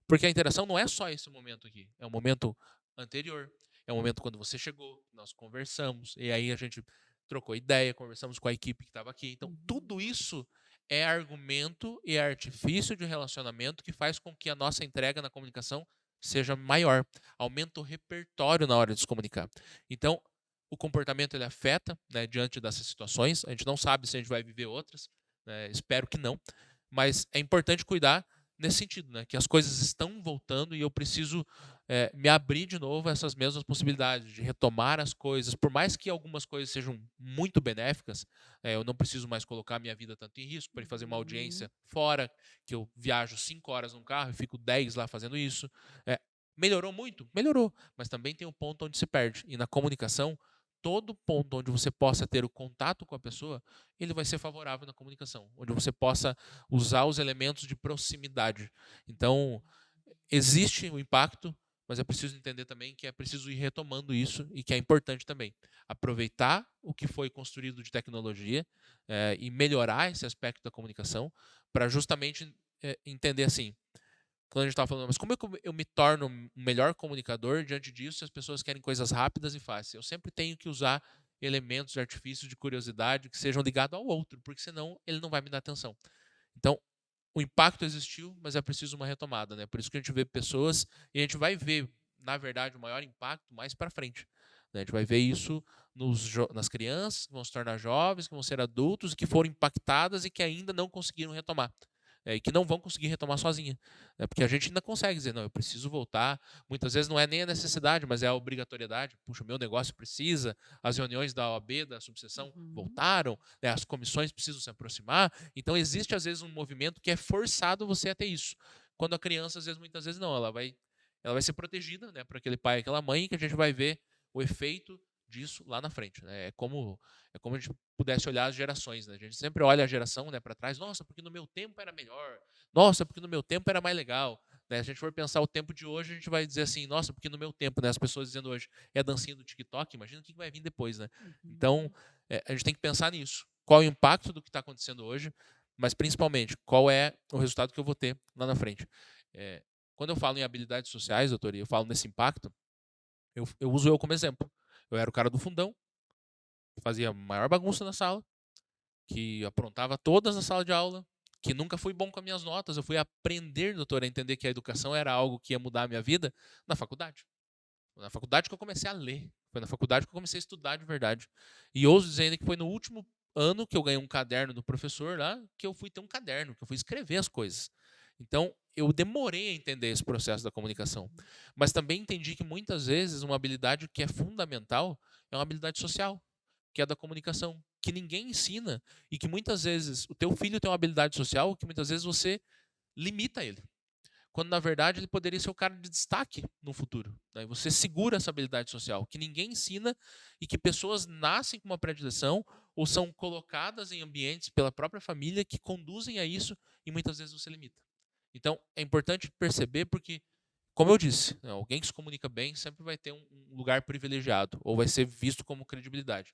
B: Porque a interação não é só esse momento aqui. É um momento anterior. É um momento quando você chegou, nós conversamos, e aí a gente trocou ideia, conversamos com a equipe que estava aqui. Então, tudo isso é argumento e é artifício de relacionamento que faz com que a nossa entrega na comunicação seja maior. Aumenta o repertório na hora de se comunicar. Então, o comportamento ele afeta, né, diante dessas situações. A gente não sabe se a gente vai viver outras. Né, espero que não. Mas é importante cuidar nesse sentido, né? Que as coisas estão voltando e eu preciso me abrir de novo a essas mesmas possibilidades de retomar as coisas. Por mais que algumas coisas sejam muito benéficas, eu não preciso mais colocar minha vida tanto em risco para ir fazer uma audiência fora, que eu viajo 5 horas num carro e fico 10 lá fazendo isso. Melhorou muito? Melhorou. Mas também tem um ponto onde se perde. E na comunicação, todo ponto onde você possa ter o contato com a pessoa, ele vai ser favorável na comunicação, onde você possa usar os elementos de proximidade. Então, existe o impacto, mas é preciso entender também que é preciso ir retomando isso e que é importante também aproveitar o que foi construído de tecnologia e melhorar esse aspecto da comunicação para justamente entender assim, quando a gente estava falando, mas como é que eu me torno um melhor comunicador diante disso se as pessoas querem coisas rápidas e fáceis? Eu sempre tenho que usar elementos de artifício de curiosidade que sejam ligados ao outro, porque senão ele não vai me dar atenção. Então, o impacto existiu, mas é preciso uma retomada, né? Por isso que a gente vê pessoas e a gente vai ver, na verdade, o maior impacto mais para frente. Né? A gente vai ver isso nas crianças que vão se tornar jovens, que vão ser adultos, que foram impactadas e que ainda não conseguiram retomar. E que não vão conseguir retomar sozinha. Porque a gente ainda consegue dizer, não, eu preciso voltar. Muitas vezes não é nem a necessidade, mas é a obrigatoriedade. Puxa, o meu negócio precisa, as reuniões da OAB, da subseção, voltaram, né, as comissões precisam se aproximar. Então, existe, às vezes, um movimento que é forçado você a ter isso. Quando a criança, às vezes, muitas vezes, não, ela vai ser protegida, né, por aquele pai e aquela mãe, que a gente vai ver o efeito disso lá na frente. Né? É como a gente pudesse olhar as gerações. Né? A gente sempre olha a geração, né, para trás. Nossa, porque no meu tempo era melhor. Nossa, porque no meu tempo era mais legal. Né? Se a gente for pensar o tempo de hoje, a gente vai dizer assim, nossa, porque no meu tempo, né, as pessoas dizendo hoje, é a dancinha do TikTok, imagina o que vai vir depois. Né? Então, a gente tem que pensar nisso. Qual é o impacto do que está acontecendo hoje, mas principalmente, qual é o resultado que eu vou ter lá na frente. Quando eu falo em habilidades sociais, doutor, e eu falo nesse impacto, eu uso eu como exemplo. Eu era o cara do fundão, que fazia a maior bagunça na sala, que aprontava todas na sala de aula, que nunca fui bom com as minhas notas. Eu fui aprender, doutor, a entender que a educação era algo que ia mudar a minha vida na faculdade. Na faculdade que eu comecei a ler. Foi na faculdade que eu comecei a estudar de verdade. E ouso dizer ainda que foi no último ano que eu ganhei um caderno do professor lá, que eu fui ter um caderno, que eu fui escrever as coisas. Então, eu demorei a entender esse processo da comunicação. Mas também entendi que muitas vezes uma habilidade que é fundamental é uma habilidade social, que é da comunicação, que ninguém ensina e que muitas vezes o teu filho tem uma habilidade social que muitas vezes você limita ele. Quando na verdade ele poderia ser o cara de destaque no futuro. Né? Você segura essa habilidade social, que ninguém ensina e que pessoas nascem com uma predileção ou são colocadas em ambientes pela própria família que conduzem a isso e muitas vezes você limita. Então, é importante perceber porque, como eu disse, né, alguém que se comunica bem sempre vai ter um lugar privilegiado ou vai ser visto como credibilidade.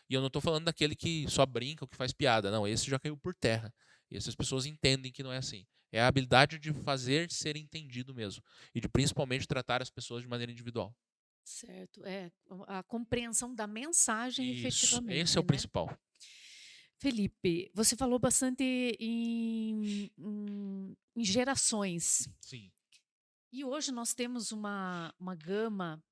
B: E eu não estou falando daquele que só brinca ou que faz piada. Não, esse já caiu por terra. E essas pessoas entendem que não é assim. É a habilidade de fazer ser entendido mesmo. E de principalmente tratar as pessoas de maneira individual.
A: Certo, a compreensão da mensagem
B: Isso, esse é
A: efetivamente,
B: o
A: né?
B: principal.
A: Felipe, você falou bastante em gerações.
B: Sim.
A: E hoje nós temos uma gama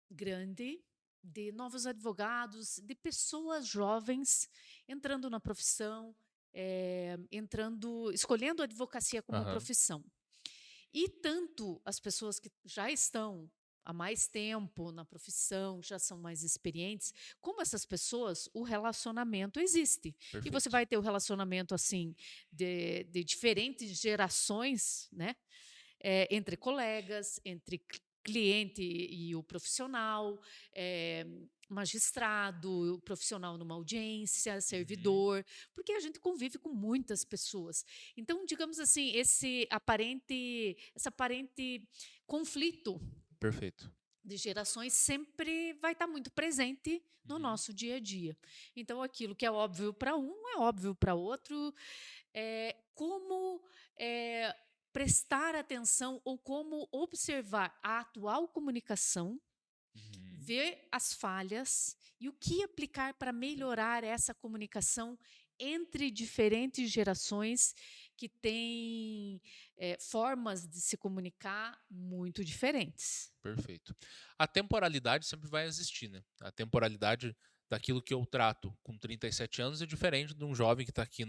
A: grande de novos advogados, de pessoas jovens entrando na profissão, escolhendo a advocacia como
B: Aham.
A: profissão. E tanto as pessoas que já estão há mais tempo na profissão, já são mais experientes, como essas pessoas, o relacionamento existe. E você
B: Perfeito.
A: vai ter o relacionamento assim de diferentes gerações, né? Entre colegas, entre cliente e o profissional, magistrado, o profissional numa audiência,
B: Uhum.
A: servidor, porque a gente convive com muitas pessoas. Então, digamos assim, esse aparente conflito
B: Perfeito.
A: de gerações sempre vai estar muito presente no nosso dia a dia. Então, aquilo que é óbvio para um é óbvio para outro. Como prestar atenção ou como observar a atual comunicação, ver as falhas e o que aplicar para melhorar essa comunicação entre diferentes gerações que têm formas de se comunicar muito diferentes.
B: Perfeito. A temporalidade sempre vai existir, né? A temporalidade daquilo que eu trato com 37 anos é diferente de um jovem que está aqui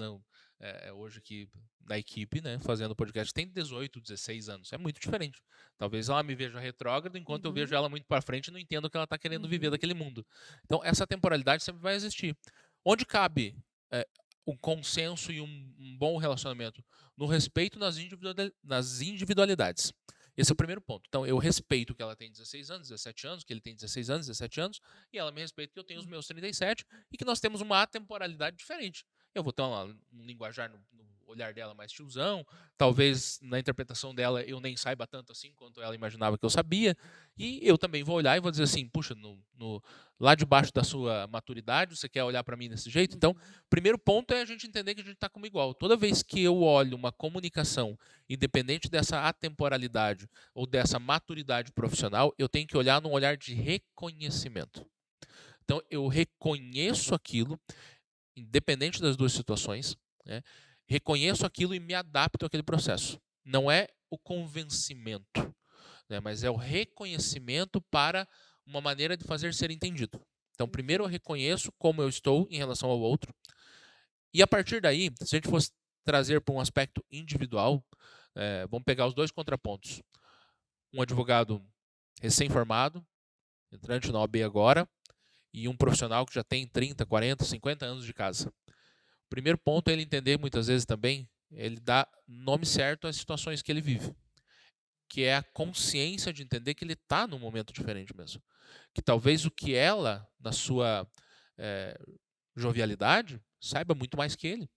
B: hoje aqui na equipe, né, fazendo podcast, tem 18, 16 anos. É muito diferente. Talvez ela me veja retrógrada, enquanto eu vejo ela muito para frente e não entendo o que ela está querendo viver daquele mundo. Então, essa temporalidade sempre vai existir. Onde cabe um consenso e um bom relacionamento? No respeito nas individualidades. Esse é o primeiro ponto. Então, eu respeito que ela tem 16 anos, 17 anos, que ele tem 16 anos, 17 anos, e ela me respeita que eu tenho os meus 37 e que nós temos uma atemporalidade diferente. Eu vou ter um linguajar no olhar dela mais tiozão, talvez na interpretação dela eu nem saiba tanto assim quanto ela imaginava que eu sabia, e eu também vou olhar e vou dizer assim, puxa, lá debaixo da sua maturidade, você quer olhar para mim desse jeito? Então, primeiro ponto é a gente entender que a gente está como igual. Toda vez que eu olho uma comunicação, independente dessa atemporalidade ou dessa maturidade profissional, eu tenho que olhar num olhar de reconhecimento. Então, eu reconheço aquilo, independente das duas situações, né? Reconheço aquilo e me adapto àquele processo. Não é o convencimento, né? Mas é o reconhecimento para uma maneira de fazer ser entendido. Então, primeiro eu reconheço como eu estou em relação ao outro. E a partir daí, se a gente fosse trazer para um aspecto individual, vamos pegar os dois contrapontos. Um advogado recém-formado, entrante na OAB agora, e um profissional que já tem 30, 40, 50 anos de casa. O primeiro ponto é ele entender, muitas vezes também, ele dá nome certo às situações que ele vive, que é a consciência de entender que ele está num momento diferente mesmo. Que talvez o que ela, na sua jovialidade, saiba muito mais que ele.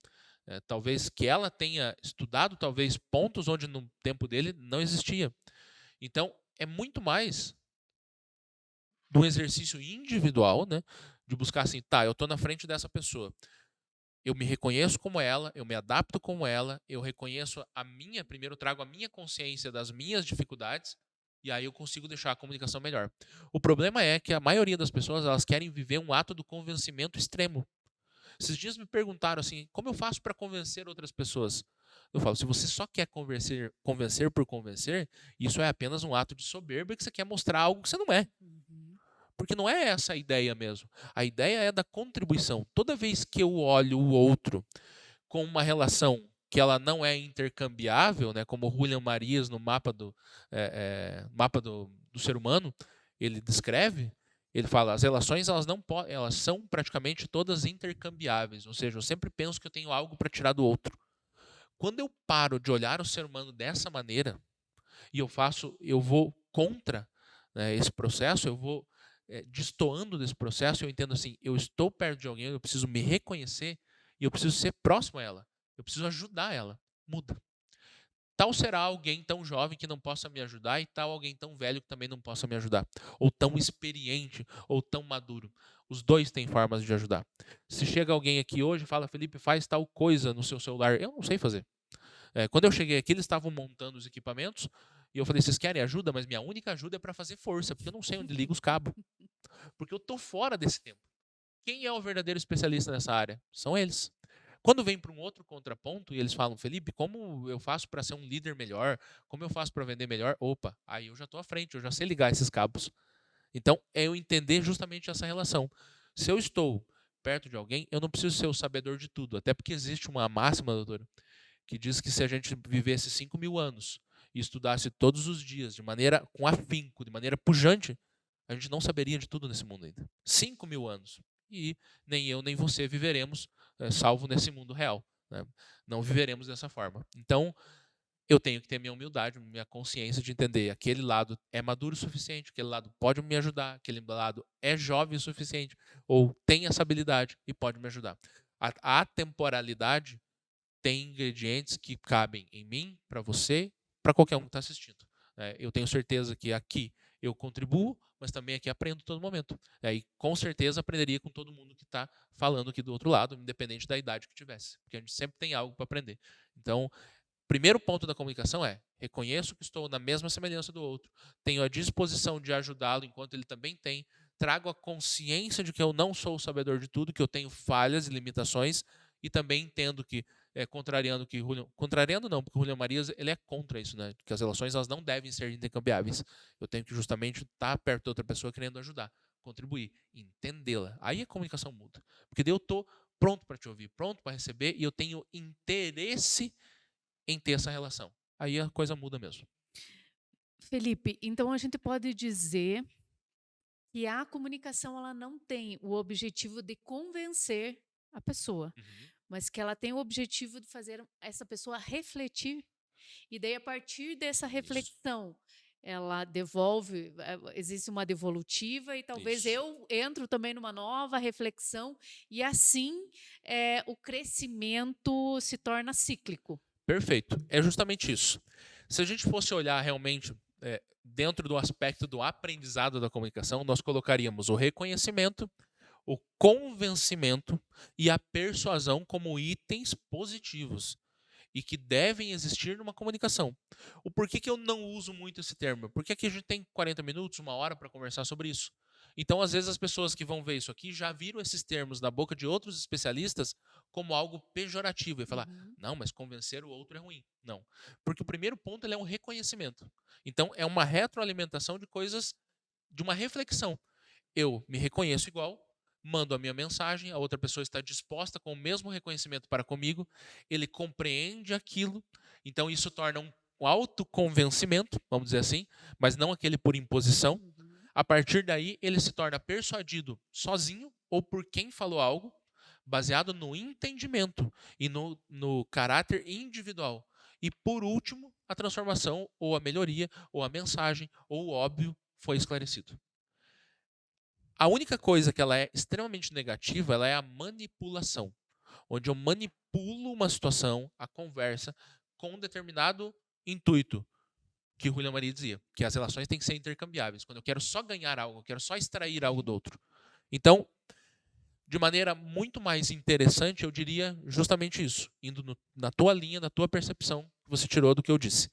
B: Talvez que ela tenha estudado, talvez pontos onde no tempo dele não existia. Então, é muito mais do exercício individual, né, de buscar assim, tá, eu estou na frente dessa pessoa. Eu me reconheço como ela, eu me adapto como ela, eu reconheço primeiro trago a minha consciência das minhas dificuldades, e aí eu consigo deixar a comunicação melhor. O problema é que a maioria das pessoas, elas querem viver um ato do convencimento extremo. Esses dias me perguntaram assim, como eu faço para convencer outras pessoas? Eu falo, se você só quer convencer por convencer, isso é apenas um ato de soberba que você quer mostrar algo que você não é. Porque não é essa a ideia mesmo. A ideia é da contribuição. Toda vez que eu olho o outro com uma relação que ela não é intercambiável, né, como o Julian Marias no mapa do ser humano, ele descreve, ele fala, as relações elas são praticamente todas intercambiáveis, ou seja, eu sempre penso que eu tenho algo para tirar do outro. Quando eu paro de olhar o ser humano dessa maneira e eu vou contra, né, esse processo, eu vou destoando desse processo, eu entendo assim, eu estou perto de alguém, eu preciso me reconhecer e eu preciso ser próximo a ela. Eu preciso ajudar ela. Muda. Tal será alguém tão jovem que não possa me ajudar e tal alguém tão velho que também não possa me ajudar. Ou tão experiente, ou tão maduro. Os dois têm formas de ajudar. Se chega alguém aqui hoje e fala, Felipe, faz tal coisa no seu celular. Eu não sei fazer. Quando eu cheguei aqui, eles estavam montando os equipamentos e eu falei, vocês querem ajuda? Mas minha única ajuda é para fazer força, porque eu não sei onde liga os cabos. Porque eu estou fora desse tempo. Quem é o verdadeiro especialista nessa área? São eles. Quando vem para um outro contraponto e eles falam, Felipe, como eu faço para ser um líder melhor? Como eu faço para vender melhor? Opa, aí eu já estou à frente, eu já sei ligar esses cabos. Então, é eu entender justamente essa relação. Se eu estou perto de alguém, eu não preciso ser o sabedor de tudo. Até porque existe uma máxima, doutora, que diz que se a gente vivesse 5.000 anos e estudasse todos os dias, de maneira com afinco, de maneira pujante, a gente não saberia de tudo nesse mundo ainda. 5.000 anos. E nem eu nem você viveremos, salvo nesse mundo real. Né? Não viveremos dessa forma. Então, eu tenho que ter minha humildade, minha consciência de entender aquele lado é maduro o suficiente, aquele lado pode me ajudar, aquele lado é jovem o suficiente, ou tem essa habilidade e pode me ajudar. A atemporalidade tem ingredientes que cabem em mim, para você, para qualquer um que está assistindo. Eu tenho certeza que aqui eu contribuo, mas também aqui aprendo todo momento. E aí, com certeza, aprenderia com todo mundo que está falando aqui do outro lado, independente da idade que tivesse, porque a gente sempre tem algo para aprender. Então, primeiro ponto da comunicação é: reconheço que estou na mesma semelhança do outro, tenho a disposição de ajudá-lo enquanto ele também tem, trago a consciência de que eu não sou o sabedor de tudo, que eu tenho falhas e limitações, e também entendo que, contrariando não, porque o Julião Marias ele é contra isso, né? Que as relações elas não devem ser intercambiáveis. Eu tenho que justamente estar perto da outra pessoa querendo ajudar, contribuir, entendê-la. Aí a comunicação muda, porque daí eu estou pronto para te ouvir, pronto para receber, e eu tenho interesse em ter essa relação. Aí a coisa muda mesmo.
A: Felipe, então a gente pode dizer que a comunicação ela não tem o objetivo de convencer a pessoa,
B: Uhum.
A: mas que ela tem o objetivo de fazer essa pessoa refletir. E daí, a partir dessa
B: Isso,
A: reflexão, ela devolve, existe uma devolutiva, e talvez
B: isso.
A: eu entro também numa nova reflexão, e assim o crescimento se torna cíclico.
B: Perfeito. É justamente isso. Se a gente fosse olhar realmente dentro do aspecto do aprendizado da comunicação, nós colocaríamos o reconhecimento, o convencimento e a persuasão como itens positivos e que devem existir numa comunicação. O porquê que eu não uso muito esse termo? Porque aqui a gente tem 40 minutos, uma hora para conversar sobre isso. Então, às vezes, as pessoas que vão ver isso aqui já viram esses termos na boca de outros especialistas como algo pejorativo e falar,
A: Uhum.
B: não, mas convencer o outro é ruim. Não. Porque o primeiro ponto ele é um reconhecimento. Então, é uma retroalimentação de coisas, de uma reflexão. Eu me reconheço igual, mando a minha mensagem, a outra pessoa está disposta com o mesmo reconhecimento para comigo, ele compreende aquilo, então isso torna um autoconvencimento, vamos dizer assim, mas não aquele por imposição.
A: Uhum.
B: A partir daí, ele se torna persuadido sozinho ou por quem falou algo, baseado no entendimento e no caráter individual. E por último, a transformação, ou a melhoria, ou a mensagem, ou o óbvio foi esclarecido. A única coisa que ela é extremamente negativa, ela é a manipulação, onde eu manipulo uma situação, a conversa, com um determinado intuito, que o William Maria dizia, que as relações têm que ser intercambiáveis. Quando eu quero só ganhar algo, eu quero só extrair algo do outro. Então, de maneira muito mais interessante, eu diria justamente isso, indo na tua linha, na tua percepção que você tirou do que eu disse.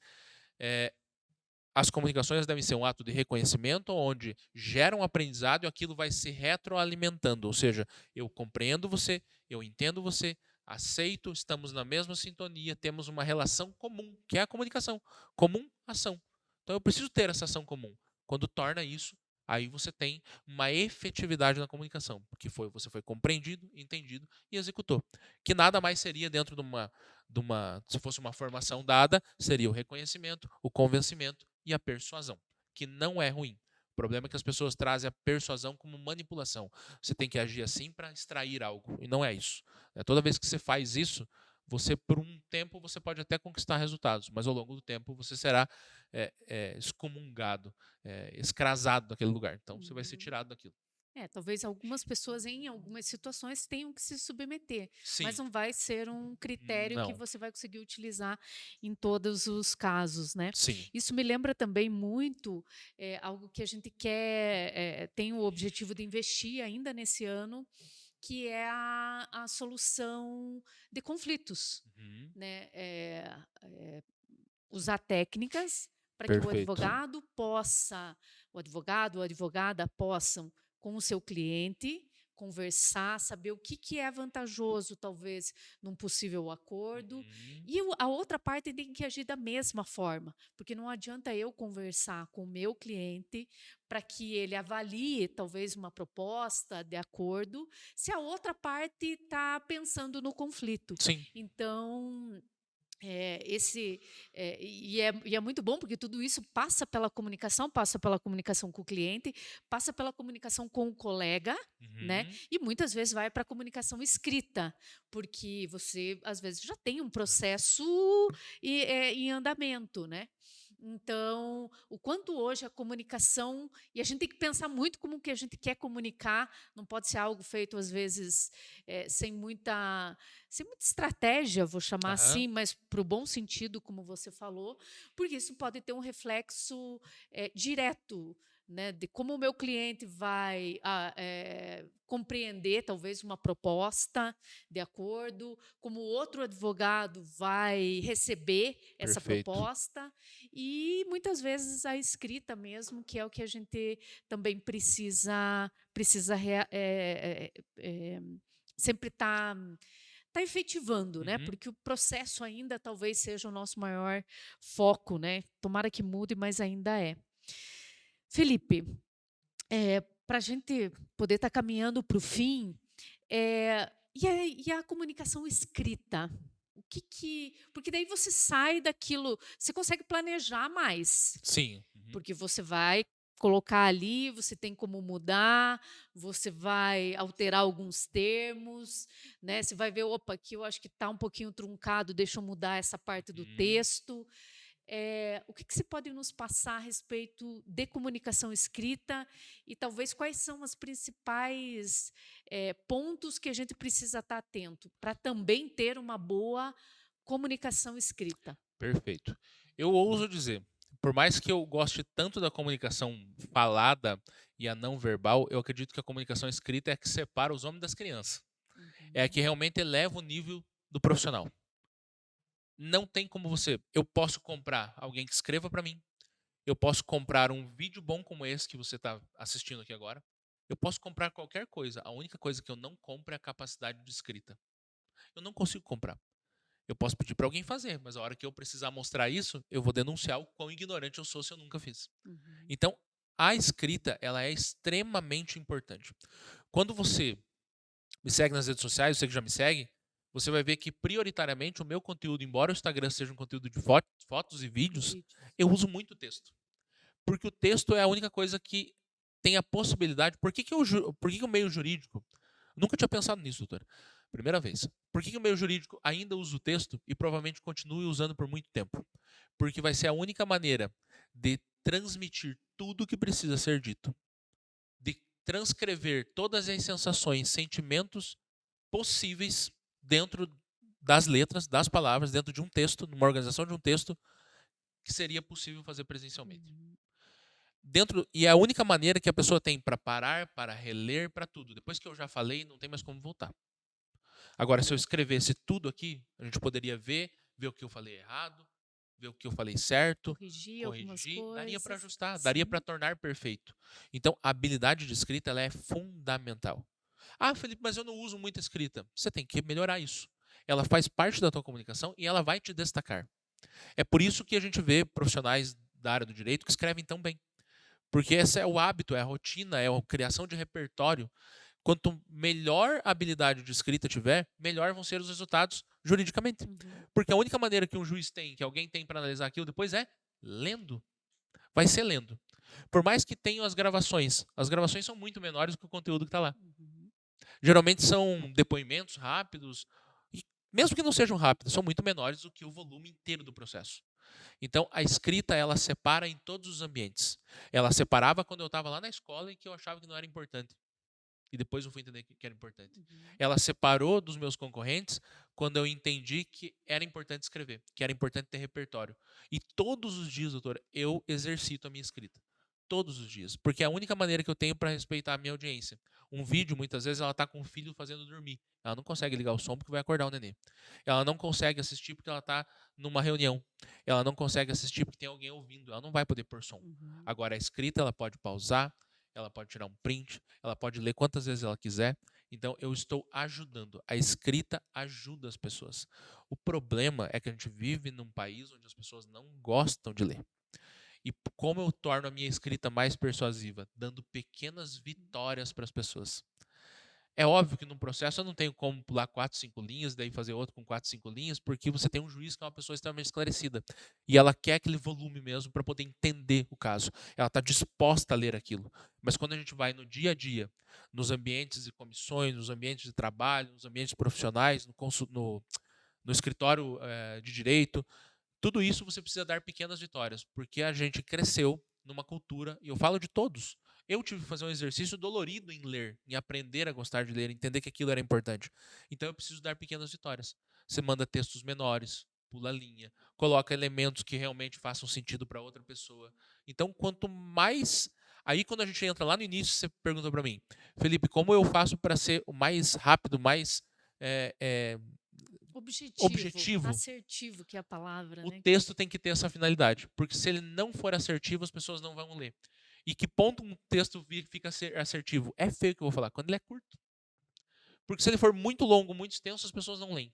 B: As comunicações devem ser um ato de reconhecimento, onde gera um aprendizado e aquilo vai se retroalimentando. Ou seja, eu compreendo você, eu entendo você, aceito, estamos na mesma sintonia, temos uma relação comum, que é a comunicação. Comum, ação. Então eu preciso ter essa ação comum. Quando torna isso, aí você tem uma efetividade na comunicação, porque você foi compreendido, entendido e executou. Que nada mais seria dentro se fosse uma formação dada, seria o reconhecimento, o convencimento e a persuasão, que não é ruim. O problema é que as pessoas trazem a persuasão como manipulação. Você tem que agir assim para extrair algo, e não é isso. Toda vez que você faz isso, você por um tempo você pode até conquistar resultados, mas ao longo do tempo você será excomungado, escrasado daquele lugar. Então você vai ser
A: Uhum.
B: tirado daquilo.
A: Talvez algumas pessoas em algumas situações tenham que se submeter, mas
B: Sim,
A: não vai ser um critério que
B: não,
A: você vai conseguir utilizar em todos os casos, né?
B: sim.
A: Isso me lembra também muito algo que a gente quer, tem o objetivo de investir ainda nesse ano, que é a solução de conflitos,
B: Uhum.
A: né? Usar técnicas para que
B: Perfeito.
A: o advogado ou a advogada possam, com o seu cliente, conversar, saber o que é vantajoso, talvez, num possível acordo.
B: Uhum.
A: E a outra parte tem que agir da mesma forma, porque não adianta eu conversar com o meu cliente para que ele avalie, talvez, uma proposta de acordo, se a outra parte está pensando no conflito.
B: Sim.
A: Então, e é muito bom porque tudo isso passa pela comunicação com o cliente, passa pela comunicação com o colega, né?
B: Uhum.
A: E muitas vezes vai para a comunicação escrita, porque você às vezes já tem um processo em andamento, né? Então, o quanto hoje a comunicação, e a gente tem que pensar muito como que a gente quer comunicar, não pode ser algo feito às vezes sem muita estratégia, vou chamar
B: Aham.
A: assim, mas para o bom sentido, como você falou, porque isso pode ter um reflexo direto né, de como o meu cliente vai compreender talvez uma proposta de acordo, como o outro advogado vai receber essa
B: Perfeito.
A: proposta, e muitas vezes a escrita mesmo, que é o que a gente também precisa sempre estar tá efetivando, né?
B: Uhum.
A: Porque o processo ainda talvez seja o nosso maior foco, né? Tomara que mude, mas ainda é. Felipe, para a gente poder estar caminhando para o fim, e a comunicação escrita? Porque daí você sai daquilo, você consegue planejar mais,
B: Sim. Uhum.
A: porque você vai colocar ali, você tem como mudar, você vai alterar alguns termos, né? Você vai ver, opa, aqui eu acho que está um pouquinho truncado, deixa eu mudar essa parte do
B: Uhum.
A: texto. O que você pode nos passar a respeito de comunicação escrita e talvez quais são os principais pontos que a gente precisa estar atento para também ter uma boa comunicação escrita?
B: Perfeito. Eu ouso dizer, por mais que eu goste tanto da comunicação falada e a não verbal, eu acredito que a comunicação escrita é a que separa os homens das crianças. É a
A: Uhum.
B: que realmente eleva o nível do profissional. Não tem como você. Eu posso comprar alguém que escreva para mim. Eu posso comprar um vídeo bom como esse que você está assistindo aqui agora. Eu posso comprar qualquer coisa. A única coisa que eu não compro é a capacidade de escrita. Eu não consigo comprar. Eu posso pedir para alguém fazer, mas a hora que eu precisar mostrar isso, eu vou denunciar o quão ignorante eu sou se eu nunca fiz.
A: Uhum.
B: Então, a escrita, ela é extremamente importante. Quando você me segue nas redes sociais, você que já me segue, você vai ver que prioritariamente o meu conteúdo, embora o Instagram seja um conteúdo de fotos e vídeos,
A: Vídeos.
B: eu uso muito texto. Porque o texto é a única coisa que tem a possibilidade. Por que que o meio jurídico? Nunca tinha pensado nisso, doutor. Primeira vez. Por que que o meio jurídico ainda usa o texto e provavelmente continue usando por muito tempo? Porque vai ser a única maneira de transmitir tudo o que precisa ser dito, de transcrever todas as sensações, sentimentos possíveis dentro das letras, das palavras, dentro de um texto, numa organização de um texto, que seria possível fazer presencialmente.
A: Uhum.
B: E é a única maneira que a pessoa tem para parar, para reler, para tudo. Depois que eu já falei, não tem mais como voltar. Agora, se eu escrevesse tudo aqui, a gente poderia ver o que eu falei errado, ver o que eu falei certo,
A: Corrigir algumas
B: corrigir, daria para
A: coisas.
B: ajustar, daria para
A: Sim.
B: tornar perfeito. Então, a habilidade de escrita ela é fundamental. Ah, Felipe, mas eu não uso muita escrita. Você tem que melhorar isso. Ela faz parte da tua comunicação e ela vai te destacar. É por isso que a gente vê profissionais da área do direito que escrevem tão bem. Porque esse é o hábito, é a rotina, é a criação de repertório. Quanto melhor a habilidade de escrita tiver, melhor vão ser os resultados juridicamente.
A: Uhum.
B: Porque a única maneira que um juiz tem, que alguém tem para analisar aquilo depois é lendo. Vai ser lendo. Por mais que tenham as gravações são muito menores do que o conteúdo que está lá.
A: Uhum.
B: Geralmente são depoimentos rápidos, e mesmo que não sejam rápidos, são muito menores do que o volume inteiro do processo. Então, a escrita, ela separa em todos os ambientes. Ela separava quando eu estava lá na escola e que eu achava que não era importante. E depois eu fui entender que era importante.
A: Uhum.
B: Ela separou dos meus concorrentes quando eu entendi que era importante escrever, que era importante ter repertório. E todos os dias, doutor, eu exercito a minha escrita. Todos os dias. Porque é a única maneira que eu tenho para respeitar a minha audiência. Um vídeo, muitas vezes, ela está com o filho fazendo dormir. Ela não consegue ligar o som porque vai acordar o nenê. Ela não consegue assistir porque ela está numa reunião. Ela não consegue assistir porque tem alguém ouvindo. Ela não vai poder pôr som.
A: Uhum.
B: Agora, a escrita, ela pode pausar, ela pode tirar um print, ela pode ler quantas vezes ela quiser. Então, eu estou ajudando. A escrita ajuda as pessoas. O problema é que a gente vive num país onde as pessoas não gostam de ler. E como eu torno a minha escrita mais persuasiva? Dando pequenas vitórias para as pessoas. É óbvio que num processo eu não tenho como pular 4, 5 linhas, daí fazer outro com 4, 5 linhas, porque você tem um juiz que é uma pessoa extremamente esclarecida. E ela quer aquele volume mesmo para poder entender o caso. Ela está disposta a ler aquilo. Mas quando a gente vai no dia a dia, nos ambientes de comissões, nos ambientes de trabalho, nos ambientes profissionais, no escritório de direito, tudo isso você precisa dar pequenas vitórias, porque a gente cresceu numa cultura, e eu falo de todos. Eu tive que fazer um exercício dolorido em ler, em aprender a gostar de ler, entender que aquilo era importante. Então eu preciso dar pequenas vitórias. Você manda textos menores, pula a linha, coloca elementos que realmente façam sentido para outra pessoa. Então, quanto mais Aí, quando a gente entra lá no início, você pergunta para mim, Felipe, como eu faço para ser o mais rápido, mais objetivo?
A: assertivo, que é a palavra,
B: O
A: né?
B: texto tem que ter essa finalidade, porque se ele não for assertivo, as pessoas não vão ler. E que ponto um texto fica assertivo? É feio que eu vou falar, quando ele é curto. Porque se ele for muito longo, muito extenso, as pessoas não leem.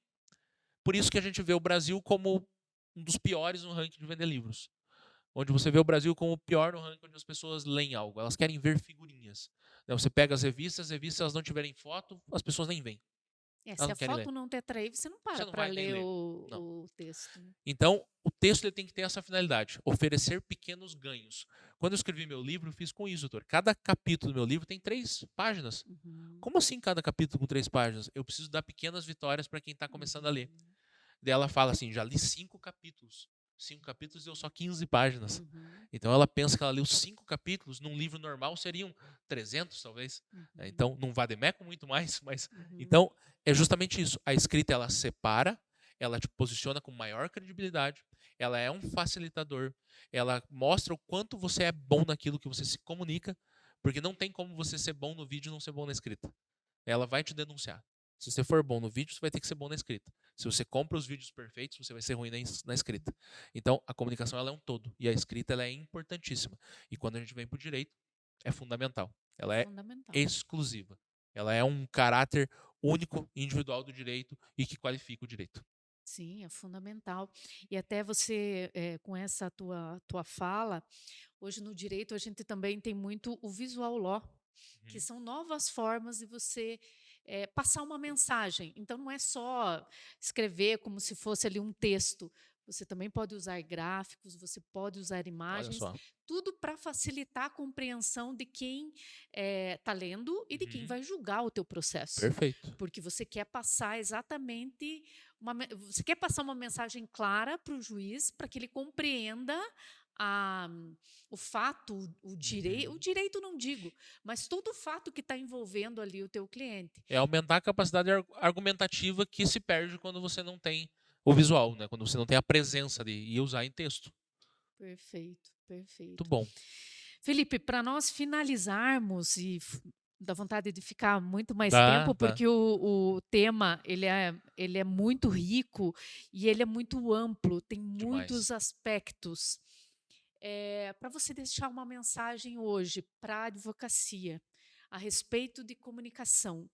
B: Por isso que a gente vê o Brasil como um dos piores no ranking de vender livros. Onde você vê o Brasil como o pior no ranking onde as pessoas leem algo. Elas querem ver figurinhas. Você pega as revistas se elas não tiverem foto, as pessoas nem veem. Elas
A: Se
B: não
A: a
B: querem
A: foto
B: ler.
A: não te atrair, você não
B: Você
A: para
B: não
A: para
B: vai nem
A: ler
B: ler.
A: o,
B: Não.
A: o texto. Né?
B: Então, o texto ele tem que ter essa finalidade, oferecer pequenos ganhos. Quando eu escrevi meu livro, eu fiz com isso, doutor. Cada capítulo do meu livro tem 3 páginas.
A: Uhum.
B: Como assim cada capítulo com 3 páginas? Eu preciso dar pequenas vitórias para quem está começando a ler.
A: Uhum.
B: Daí ela fala assim, já li 5 capítulos. 5 capítulos deu só 15 páginas.
A: Uhum.
B: Então ela pensa que ela leu 5 capítulos, num livro normal seriam 300 talvez.
A: Uhum.
B: Então não vademeco muito mais, mas
A: Uhum.
B: então é justamente isso. A escrita ela separa, ela te posiciona com maior credibilidade, ela é um facilitador, ela mostra o quanto você é bom naquilo que você se comunica, porque não tem como você ser bom no vídeo e não ser bom na escrita. Ela vai te denunciar. Se você for bom no vídeo, você vai ter que ser bom na escrita. Se você compra os vídeos perfeitos, você vai ser ruim na escrita. Então, a comunicação ela é um todo. E a escrita ela é importantíssima. E quando a gente vem para o direito, é fundamental. Ela é
A: Fundamental.
B: exclusiva. Ela é um caráter único, individual do direito e que qualifica o direito.
A: Sim, é fundamental. E até você, com essa tua fala, hoje no direito a gente também tem muito o visual law, que
B: Uhum.
A: são novas formas de você passar uma mensagem. Então, não é só escrever como se fosse ali um texto. Você também pode usar gráficos, você pode usar
B: Olha
A: imagens,
B: só.
A: tudo para facilitar a compreensão de quem está lendo e de quem
B: Uhum.
A: vai julgar o teu processo.
B: Perfeito.
A: Porque você quer passar exatamente você quer passar uma mensagem clara para o juiz, para que ele compreenda o fato, o direito não digo, mas todo o fato que está envolvendo ali o teu cliente.
B: É aumentar a capacidade argumentativa que se perde quando você não tem o visual, né? Quando você não tem a presença e usar em texto.
A: Perfeito,
B: Muito
A: perfeito.
B: bom.
A: Felipe, para nós finalizarmos e dá vontade de ficar muito mais
B: Dá,
A: tempo,
B: dá.
A: porque o tema ele é muito rico e ele é muito amplo, tem muitos
B: Demais.
A: aspectos. Para você deixar uma mensagem hoje para a advocacia a respeito de comunicação,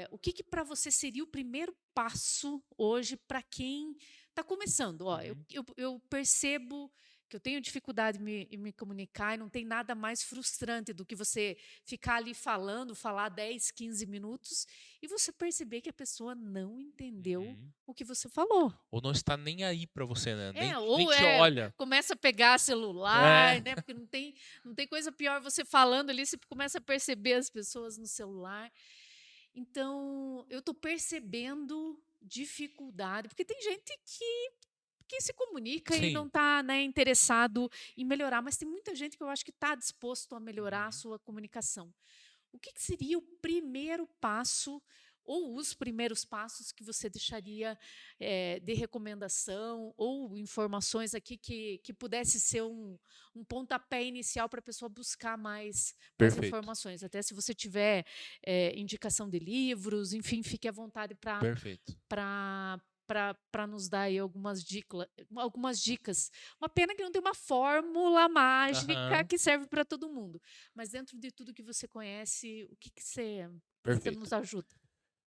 A: o que para você seria o primeiro passo hoje para quem está começando? Ó,
B: Uhum.
A: eu percebo que eu tenho dificuldade em me comunicar e não tem nada mais frustrante do que você ficar ali falar 10, 15 minutos e você perceber que a pessoa não entendeu
B: Uhum.
A: o que você falou.
B: Ou não está nem aí para você, né? Nem
A: Ou
B: te olha.
A: começa a pegar celular,
B: É.
A: né? Porque não tem coisa pior você falando ali, você começa a perceber as pessoas no celular. Então, eu estou percebendo dificuldade, porque tem gente que se comunica e não
B: Sim.
A: está, né, interessado em melhorar, mas tem muita gente que eu acho que está disposto a melhorar a
B: Uhum.
A: sua comunicação. O que seria o primeiro passo ou os primeiros passos que você deixaria de recomendação ou informações aqui que pudesse ser um pontapé inicial para a pessoa buscar mais
B: Perfeito.
A: informações? Até se você tiver indicação de livros, enfim, fique à vontade
B: Perfeito.
A: para nos dar aí algumas dicas. Uma pena que não tem uma fórmula mágica
B: Aham.
A: que serve para todo mundo. Mas dentro de tudo que você conhece, o que você
B: Perfeito.
A: nos ajuda?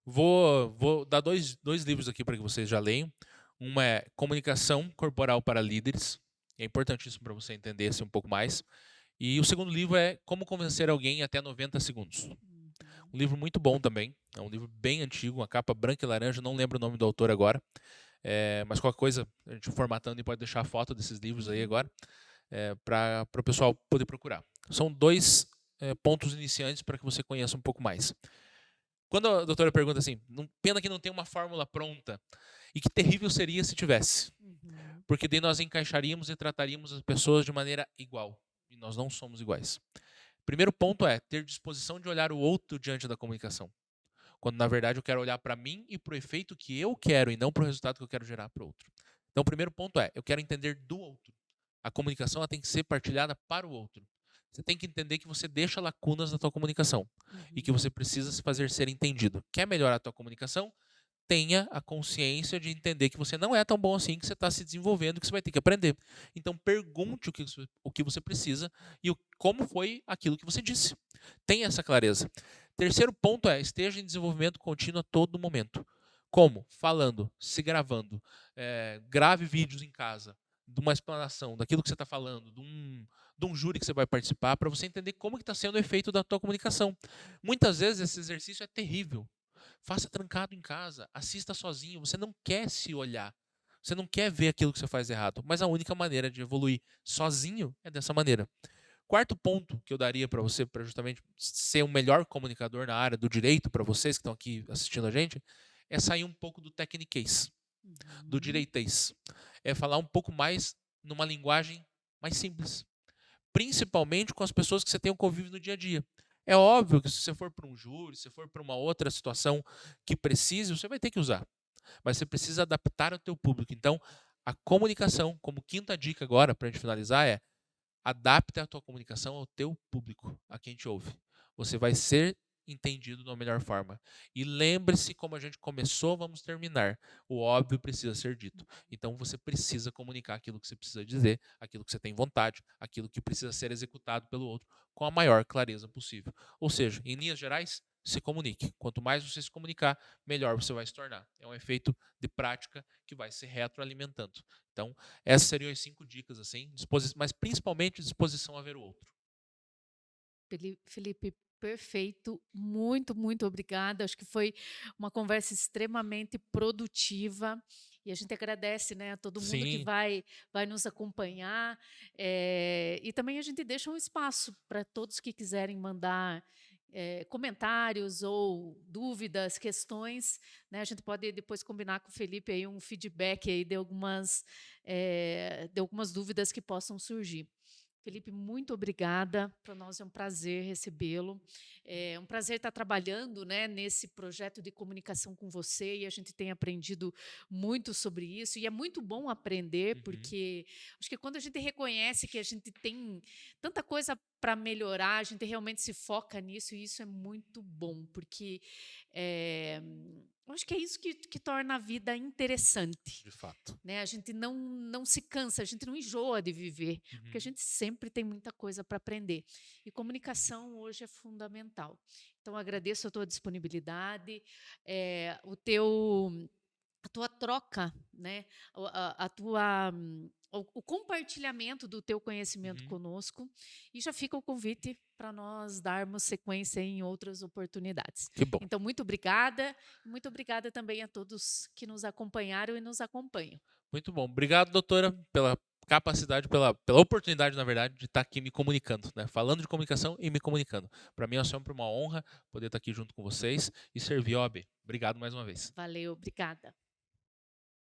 B: Vou dar dois livros aqui para que vocês já leiam. Uma é Comunicação Corporal para Líderes. É importantíssimo para você entender assim, um pouco mais. E o segundo livro é Como Convencer Alguém em Até 90 Segundos.
A: Uhum.
B: Um livro muito bom também. É um livro bem antigo, uma capa branca e laranja. Não lembro o nome do autor agora. Mas qualquer coisa, a gente formatando e pode deixar a foto desses livros aí agora. Para o pessoal poder procurar. São dois pontos iniciantes para que você conheça um pouco mais. Quando a doutora pergunta assim, pena que não tem uma fórmula pronta, e que terrível seria se tivesse,
A: Uhum.
B: porque daí nós encaixaríamos e trataríamos as pessoas de maneira igual, e nós não somos iguais. Primeiro ponto é ter disposição de olhar o outro diante da comunicação, quando na verdade eu quero olhar para mim e para o efeito que eu quero e não para o resultado que eu quero gerar para o outro. Então o primeiro ponto é, eu quero entender do outro. A comunicação ela tem que ser partilhada para o outro. Você tem que entender que você deixa lacunas na tua comunicação e que você precisa se fazer ser entendido. Quer melhorar a tua comunicação? Tenha a consciência de entender que você não é tão bom assim, que você está se desenvolvendo, que você vai ter que aprender. Então, pergunte o que você precisa e como foi aquilo que você disse. Tenha essa clareza. Terceiro ponto é, esteja em desenvolvimento contínuo a todo momento. Como? Falando, se gravando. Grave vídeos em casa, de uma explanação, daquilo que você está falando, de um júri que você vai participar, para você entender como está sendo o efeito da tua comunicação. Muitas vezes esse exercício é terrível. Faça trancado em casa, assista sozinho. Você não quer se olhar. Você não quer ver aquilo que você faz errado. Mas a única maneira de evoluir sozinho é dessa maneira. Quarto ponto que eu daria para você, para justamente ser um melhor comunicador na área do direito, para vocês que estão aqui assistindo a gente, é sair um pouco do techniquez, do direitês. É falar um pouco mais numa linguagem mais simples. Principalmente com as pessoas que você tem um convívio no dia a dia. É óbvio que se você for para um júri, se for para uma outra situação que precise, você vai ter que usar. Mas você precisa adaptar ao teu público. Então, a comunicação, como quinta dica agora, para a gente finalizar, é adapte a tua comunicação ao teu público, a quem te ouve. Você vai ser entendido da melhor forma. E lembre-se, como a gente começou, vamos terminar. O óbvio precisa ser dito. Então você precisa comunicar aquilo que você precisa dizer, aquilo que você tem vontade, aquilo que precisa ser executado pelo outro com a maior clareza possível. Ou seja, em linhas gerais, se comunique. Quanto mais você se comunicar, melhor você vai se tornar. É um efeito de prática que vai se retroalimentando. Então, essas seriam as 5 dicas, assim, mas principalmente disposição a ver o outro.
A: Felipe, perfeito. Muito, muito obrigada. Acho que foi uma conversa extremamente produtiva. E a gente agradece, né, a todo mundo que
B: Sim.
A: vai nos acompanhar. E também a gente deixa um espaço para todos que quiserem mandar comentários ou dúvidas, questões, né? A gente pode depois combinar com o Felipe aí um feedback aí de algumas dúvidas que possam surgir. Felipe, muito obrigada. Para nós é um prazer recebê-lo. É um prazer estar trabalhando, né, nesse projeto de comunicação com você, e a gente tem aprendido muito sobre isso. E é muito bom aprender, porque acho que quando a gente reconhece que a gente tem tanta coisa para melhorar, a gente realmente se foca nisso, e isso é muito bom, porque eu acho que é isso que torna a vida interessante.
B: De fato.
A: Né? A gente não se cansa, a gente não enjoa de viver, porque a gente sempre tem muita coisa para aprender. E comunicação hoje é fundamental. Então, agradeço a tua disponibilidade, a tua troca, né? O compartilhamento do teu conhecimento conosco, e já fica o convite para nós darmos sequência em outras oportunidades.
B: Que bom.
A: Então, muito obrigada também a todos que nos acompanharam e nos acompanham.
B: Muito bom. Obrigado, doutora, pela capacidade, pela oportunidade, na verdade, de estar aqui me comunicando, né? Falando de comunicação e me comunicando. Para mim é sempre uma honra poder estar aqui junto com vocês e servir a OAB. Obrigado mais uma vez.
A: Valeu, obrigada.